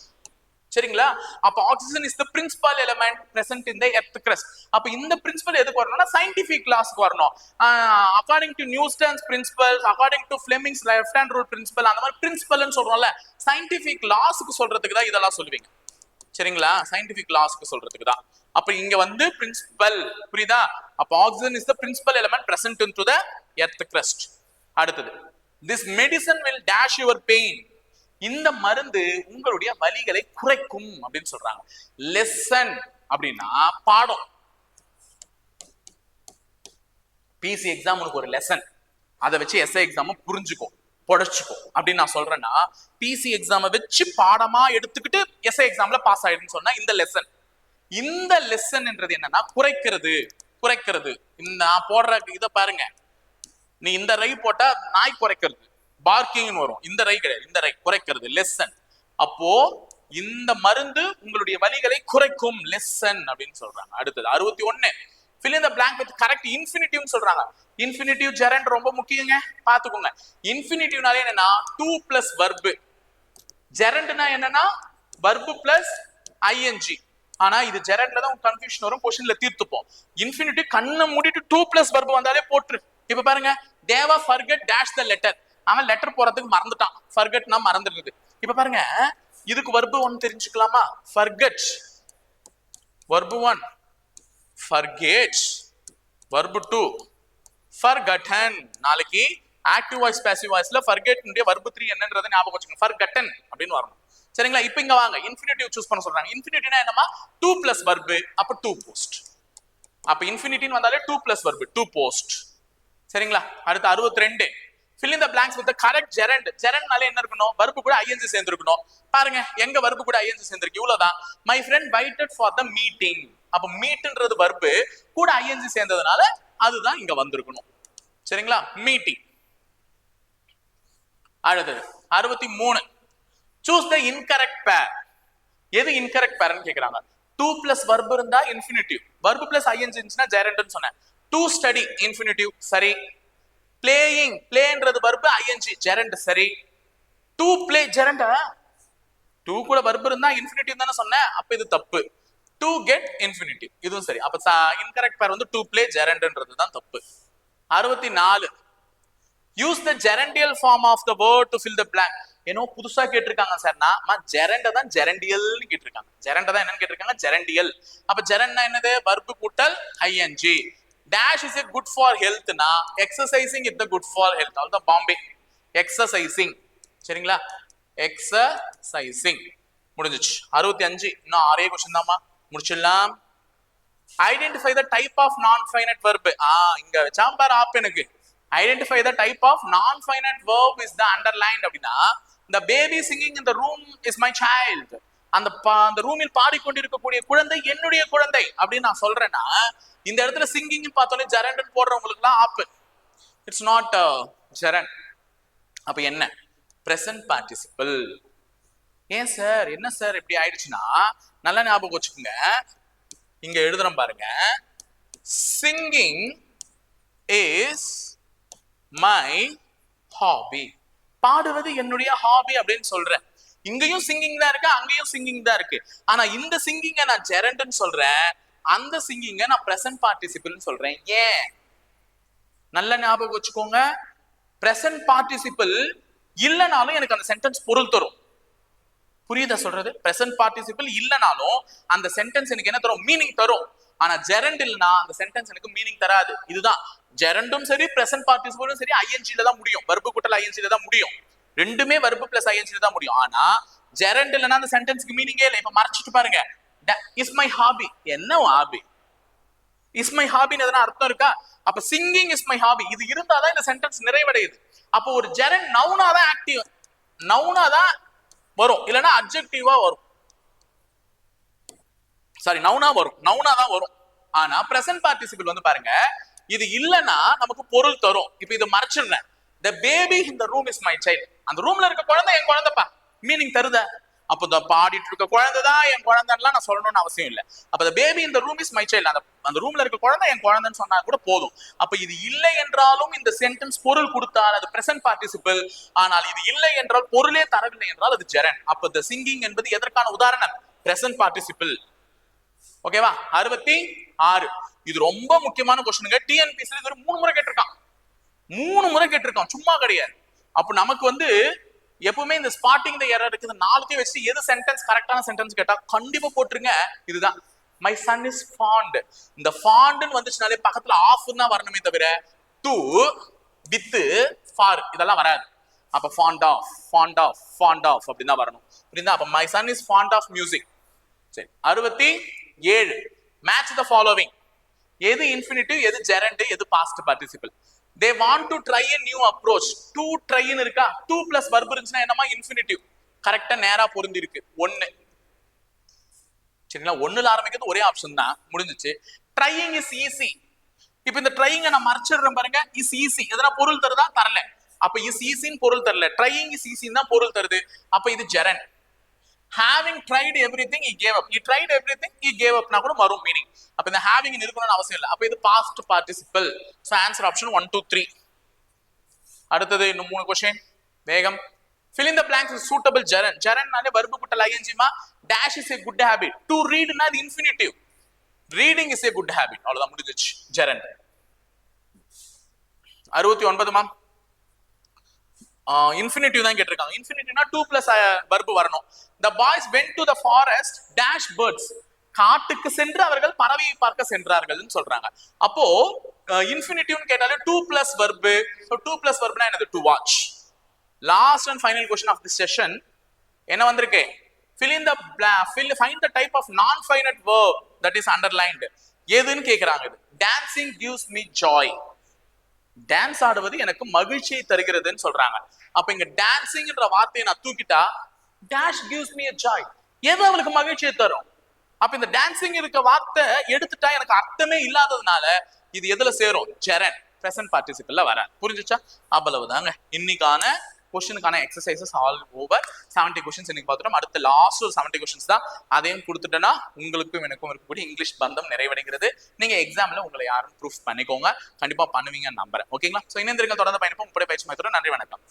சரிங்களா? அப்ப oxygen is the principal element present in the earth crust. அப்ப இந்த பிரின்சிபல் எதுக்கு வரணும்னா சயின்டிபிக் லாஸ்க்கு வரணும். According to Newton's principles, according to Fleming's left hand rule principle, அந்த மாதிரி பிரின்சிபல்னு சொல்றோம்ல, சயின்டிபிக் லாஸ்க்கு சொல்றதுக்கு தான் இதெல்லாம் சொல்லுவீங்க. சரிங்களா? சயின்டிபிக் லாஸ்க்கு சொல்றதுக்கு தான். அப்ப இங்க வந்து பிரின்சிபல், புரியுதா? அப்ப oxygen is the principal element present into the earth crust. அடுத்தது, this medicine will dash your pain. இந்த மருந்து உங்களுடைய வலிகளை குறைக்கும் அப்படின்னு சொல்றாங்க. லெசன் அப்படின்னா பாடம். பிசி எக்ஸாமுக்கு ஒரு லெசன், அதை வச்சு எஸ்ஐ எக்ஸாம் புரிஞ்சுக்கோ, புடைச்சுக்கோ அப்படின்னு நான் சொல்றேன்னா, பிசி எக்ஸாமை வச்சு பாடமா எடுத்துக்கிட்டு எஸ்ஐ எக்ஸாம்ல பாஸ் ஆயிடுன்னு சொன்னா இந்த லெசன். இந்த லெசன்ன்றது என்னன்னா குறைக்கிறது. நான் போடுற இதை பாருங்க, நீ இந்த ரை போட்டா நாய் குறைக்கிறது, பார்க்கிங் வரும். இந்த ரை கிடையாது, இந்த ரை குறைக்கிறது, லெசன். அப்போ இந்த மருந்து உங்களுடைய வலிகளை குறைக்கும், லெசன் அப்படின்னு சொல்றாங்க. அடுத்தது 61, fill in the blank with correct infinitive சொல்றாங்க. infinitive gerund ரொம்ப முக்கியங்க, பாத்துக்கோங்க. infinitive-னாலே என்னன்னா 2 plus verb. gerund-னா என்னன்னா verb plus ing. ஆனா இது gerund-ல தான் கன்ஃபியூஷன் வரும், क्वेश्चनல தீர்த்துப்போம். infinitive கண்ணை மூடிட்டு 2 plus verb வந்தாலே போட்ரு. இப்ப பாருங்க, தேவா forget dash the letter. அவன் லெட்டர் போறதுக்கு மறந்துட்டான். ஃபர்கெட்னா மறந்துடுது. இப்ப பாருங்க, இதுக்கு வர்பு 1 தெரிஞ்சுக்கலாமா? Forget verb 1, forget verb 2, forgotten. நாளைக்கு ஆக்டிவ் வாய்ஸ் பாசிவ் வாய்ஸ்ல ஃபர்கெட் உடைய வர்பு 3 என்னன்றதை ஞாபகம் வச்சுக்கோங்க. ஃபர்கட்டன் அப்படின்னு வரணும். சரிங்களா? இப்போ இங்க வாங்க, இன்ஃபினிட்டிவ் சூஸ் பண்ண சொல்றாங்க. இன்ஃபினிட்டிவ்னா என்னமா? 2 plus verb, அப்ப 2 post. அப்ப இன்ஃபினிட்டின்னு வந்தாலே 2 plus verb, 2 post. சரிங்களா? அடுத்து 62, fill in the blanks with the correct gerund. gerundனால என்ன இருக்கணும்? verb கூட ing சேர்ந்திருக்கணும். பாருங்க, எங்க verb கூட ing சேர்ந்திருக்கு? இவ்வளவுதான். my friend waited for the meeting. அப்ப meetன்றது verb கூட ing சேர்ந்ததனால அதுதான் இங்க வந்திருக்கணும். சரிங்களா? மீட்டிங். அடுத்து 63, choose the incorrect pair. எது incorrect pair ன்னு கேக்குறாங்க. 2 plus verb இருந்தா infinitive, verb plus ing இருந்துச்சுன்னா gerund ன்னு சொன்னேன். to study infinitive சரி. playing, playன்றது verb, ing gerund சரி. to play gerund, 2 கூட verb இருந்தா infinitive தான சொன்னேன், அப்ப இது தப்பு. to get infinitive இதுவும் சரி. அப்ப incorrect pair வந்து to play gerundன்றது தான் தப்பு. 64, use the gerundial form of the word to fill the blank. ஏனோ புதுசா கேட்டிருக்காங்க சார்னா, ஜெரண்ட தான் ஜெரண்டியல்னு கேட்டிருக்காங்க. ஜெரண்ட தான் என்னன்னு கேட்டிருக்காங்க? ஜெரண்டியல். அப்ப ஜெரண்ட்னா என்னது? verb கூட்டல் ing. dash is it good for health னா exercising is the good for health. அவ்வளவுதான் பாம்பே. exercising. சரிங்களா? exercising முடிஞ்சிச்சு. 65, இன்னும் 6 क्वेश्चन தான்மா, முடிச்சிடலாம். identify the type of non finite verb. இங்க வச்சாம் பாரு ஆப்ஷனுக்கு. identify the type of non finite verb is the underlined. அப்படின்னா the baby singing in the room is my child. அந்த ரூமில் பாடிக்கொண்டிருக்கக்கூடிய குழந்தை என்னுடைய குழந்தை அப்படின்னு நான் சொல்றேன்னா, இந்த இடத்துல சிங்கிங் பார்த்தோன்னே ஜெரண்ட் போடுறவங்களுக்குலாம் ஆப்பு. It's not gerund. அப்ப என்ன? Present participle. ஏன் சார், என்ன சார் இப்படி ஆயிடுச்சுன்னா, நல்லா ஞாபகம் வச்சுக்கோங்க. இங்க எழுதுறோம் பாருங்க, சிங்கிங் இஸ் மை ஹாபி. பாடுவது என்னுடைய ஹாபி அப்படின்னு சொல்றேன். இங்கேயும் சிங்கிங் தான் இருக்கு, அங்கேயும் சிங்கிங் தான் இருக்கு. ஆனா இந்த சிங்கிங்க நான் ஜெரண்ட்னு சொல்றேன், அந்த சிங்கிங்க நான் பிரசன்ட் பார்ட்டிசிபிள்னு சொல்றேன். ஏன்? நல்ல ஞாபகம் வச்சுக்கோங்க. பிரசன்ட் பார்ட்டிசிபிள் இல்லைனாலும் எனக்கு அந்த சென்டென்ஸ் பொருள் தரும். புரியுதா சொல்றது? பிரசன்ட் பார்ட்டிசிபிள் இல்லனாலும் அந்த சென்டென்ஸ் எனக்கு என்ன தரும்? மீனிங் தரும். ஆனா ஜெரண்ட் இல்லனா அந்த சென்டென்ஸ் எனக்கு மீனிங் தராது. இதுதான் ஜெரண்டும் சரி பிரசன்ட் பார்ட்டிசிபிளும் சரி ஐஎன்ஜில தான் முடியும். வெர்பு கூட்டல் ஐஎன்ஜில தான் முடியும். ரெண்டுமே வெர்பு பிளஸ் ஐஎன்ஜில தான் முடியும். ஆனா ஜெரண்ட் இல்லனா அந்த சென்டென்ஸ்க்கு மீனிங்கே இல்லை. இப்ப மறைச்சிட்டு பாருங்க. Is my hobby. என்ன ஹாபி? இஸ் மை ஹாபின்னு எதனா அர்த்தம் இருக்கா? அப்ப சிங்கிங் இஸ் மை ஹாபி இது இருந்தாதான் இந்த சென்டென்ஸ் நிறைவடையுது. அப்போ ஒரு ஜெரண்ட் நவுனா தான் ஆக்டிவ், நவுனா தான் வரும், இல்லனா அட்ஜெக்டிவா வரும். சாரி, நவுனா வரும், நவுனா தான் வரும். ஆனா பிரசன்ட் பார்ட்டிசிபிள் வந்து பாருங்க, இது இல்லனா நமக்கு பொருள் தரும். இப்போ இது மறைச்சிடுறேன். The baby in the room is my child. அந்த ரூம்ல இருக்க குழந்தை என் குழந்தைப்பா. மீனிங் தருதா? அப்போ இந்த பாடிட்டு இருக்க குழந்தை தான் என் குழந்தைன்னு நான் சொல்லணும்னு அவசியம் இல்லை. அப்ப the baby in the room is my child. அந்த ரூம்ல இருக்க குழந்தை என் குழந்தைன்னு சொன்னா கூட போதும். அப்ப இது இல்லை என்றாலும் இந்த சென்டென்ஸ் பொருள் கொடுத்தால் அது பிரசன்ட் பார்ட்டிசிபிள். ஆனால் இது இல்லை என்றால் பொருளே தரவில்லை என்றால் அது ஜெரண்ட். அப்ப the singing என்பது எதற்கான உதாரணம்? Present participle. ஓகேவா? 66. இது ரொம்ப முக்கியமான கொஸ்டினுங்க. டிஎன்பிஎஸ்சி இது 3 முறை கேட்டிருக்கான். 3 முறை கேட்டிருக்கான், சும்மா கிடையாது. அப்ப நமக்கு வந்து எப்பவுமே இந்த ஸ்பாட்டிங் தி எரர் இருக்குது, 4த்தையும் வச்சு எது சென்டென்ஸ் கரெக்டான சென்டென்ஸ் கேட்டா கண்டிப்பா போட்டுருங்க. இதுதான் மை சன் இஸ் ஃபாண்ட். இந்த ஃபாண்ட்னு வந்துச்சுனாலே பக்கத்துல ஆஃப் தான் வரணுமே தவிர டு வித் ஃபார் இதெல்லாம் வராது. அப்ப fond of, fond of, fond of அப்படின்னு தான் வரணும். புரியுதா? அப்ப my son is fond of music. சரி, 67. Match the following. எது இன்ஃபினிட்டிவ், எது ஜெரண்ட், எது past participle? They want to try a new approach. To try ன்னு இருக்கா? 2 plus verb இருந்துச்சுன்னா என்னமா? இன்ஃபினிட்டிவ். கரெக்டா நேரா பொருந்தி இருக்கு. 1. சரிங்களா? 1ல ஆரம்பிக்கிறது ஒரே ஆப்ஷன் தான், முடிஞ்சிச்சு. Trying is easy. இப்போ இந்த ட்ரையிங்க நான் மறைச்சிடுறேன் பாருங்க. இஸ் ஈஸி எதனா பொருள் தருதா? தரல. அப்ப இஸ் ஈஸின்னு பொருள் தரல. ட்ரையிங் இஸ் ஈஸின்னு தான் பொருள் தருது. அப்ப இது gerund. Having tried everything he gave up. He tried everything he gave up னா கூட வரும் மீனிங். அப்ப இந்த having இருக்கணும்னு அவசியம் இல்லை. அப்ப இது past participle. So answer option 1 2 3. அடுத்தது இன்னும் 3 क्वेश्चन. வேகம். Fill in the blanks with suitable gerund. Gerund நாலே verb கூட்டல் ing மா. Dash is a good habit. To read னா அது infinitive. Reading is a good habit. அவ்வளவுதான், முடிஞ்சிச்சு gerund. 69 மாம். இன்ஃபினிட்டிவ் தான் கேட்டிருக்காங்க. இன்ஃபினிட்டிவ்னா 2 plus verb வரணும். The boys went to the forest dash birds. காட்டுக்கு சென்று அவர்கள் பறவையை பார்க்க சென்றார்கள்னு சொல்றாங்க. அப்போ இன்ஃபினிட்டிவ்னு கேட்டாலே 2 plus verb. So 2 plus verb னா என்னது? To watch. Last and final question of this session என்ன வந்திருக்கு? Find the type of non-finite verb that is underlined. எதுன்னு கேக்குறாங்க. இது dancing gives me joy. Dance ஆடுவது எனக்கு மகிழ்ச்சியை தருகிறதுன்னு சொல்றாங்க. அப்ப இங்க டான்சிங்ன்ற வார்த்தையை நான் தூக்கிட்டா dash gives me a joy. எது அவளுக்கு மகிழ்ச்சியை தரும்? அப்ப இந்த டான்சிங் இருக்க வார்த்தை எடுத்துட்டா எனக்கு அர்த்தமே இல்லாததுனால இது எதுல சேரும்? ஜெரண்ட், பிரசன்ட் பார்ட்டிசிபிள்ல வராது. புரிஞ்சுச்சா? அவ்வளவுதாங்க இன்னைக்கான கொஸ்டினுக்கான எக்ஸசைசஸ் ஆல் ஓவர். 70 கொஸ்டின்ஸ் இன்னைக்கு பார்த்துட்டோம். அடுத்த லாஸ்ட் ஒரு 70 கொஸ்டின்ஸ் தான். அதையும் கொடுத்துட்டேன்னா உங்களுக்கும் எனக்கும் இருக்கக்கூடிய இங்கிலீஷ் பந்தம் நிறைவடைகிறது. நீங்க எக்ஸாம்ல உங்களை யாரும் ப்ரூஃப் பண்ணிக்கோங்க. கண்டிப்பா பண்ணுவீங்கன்னு நம்புறேன். ஓகேங்களா? சோ இணைந்திருங்க, தொடர்ந்து பயணிப்போம். உங்களுடைய பயிற்சி மையத்தோட. நன்றி, வணக்கம்.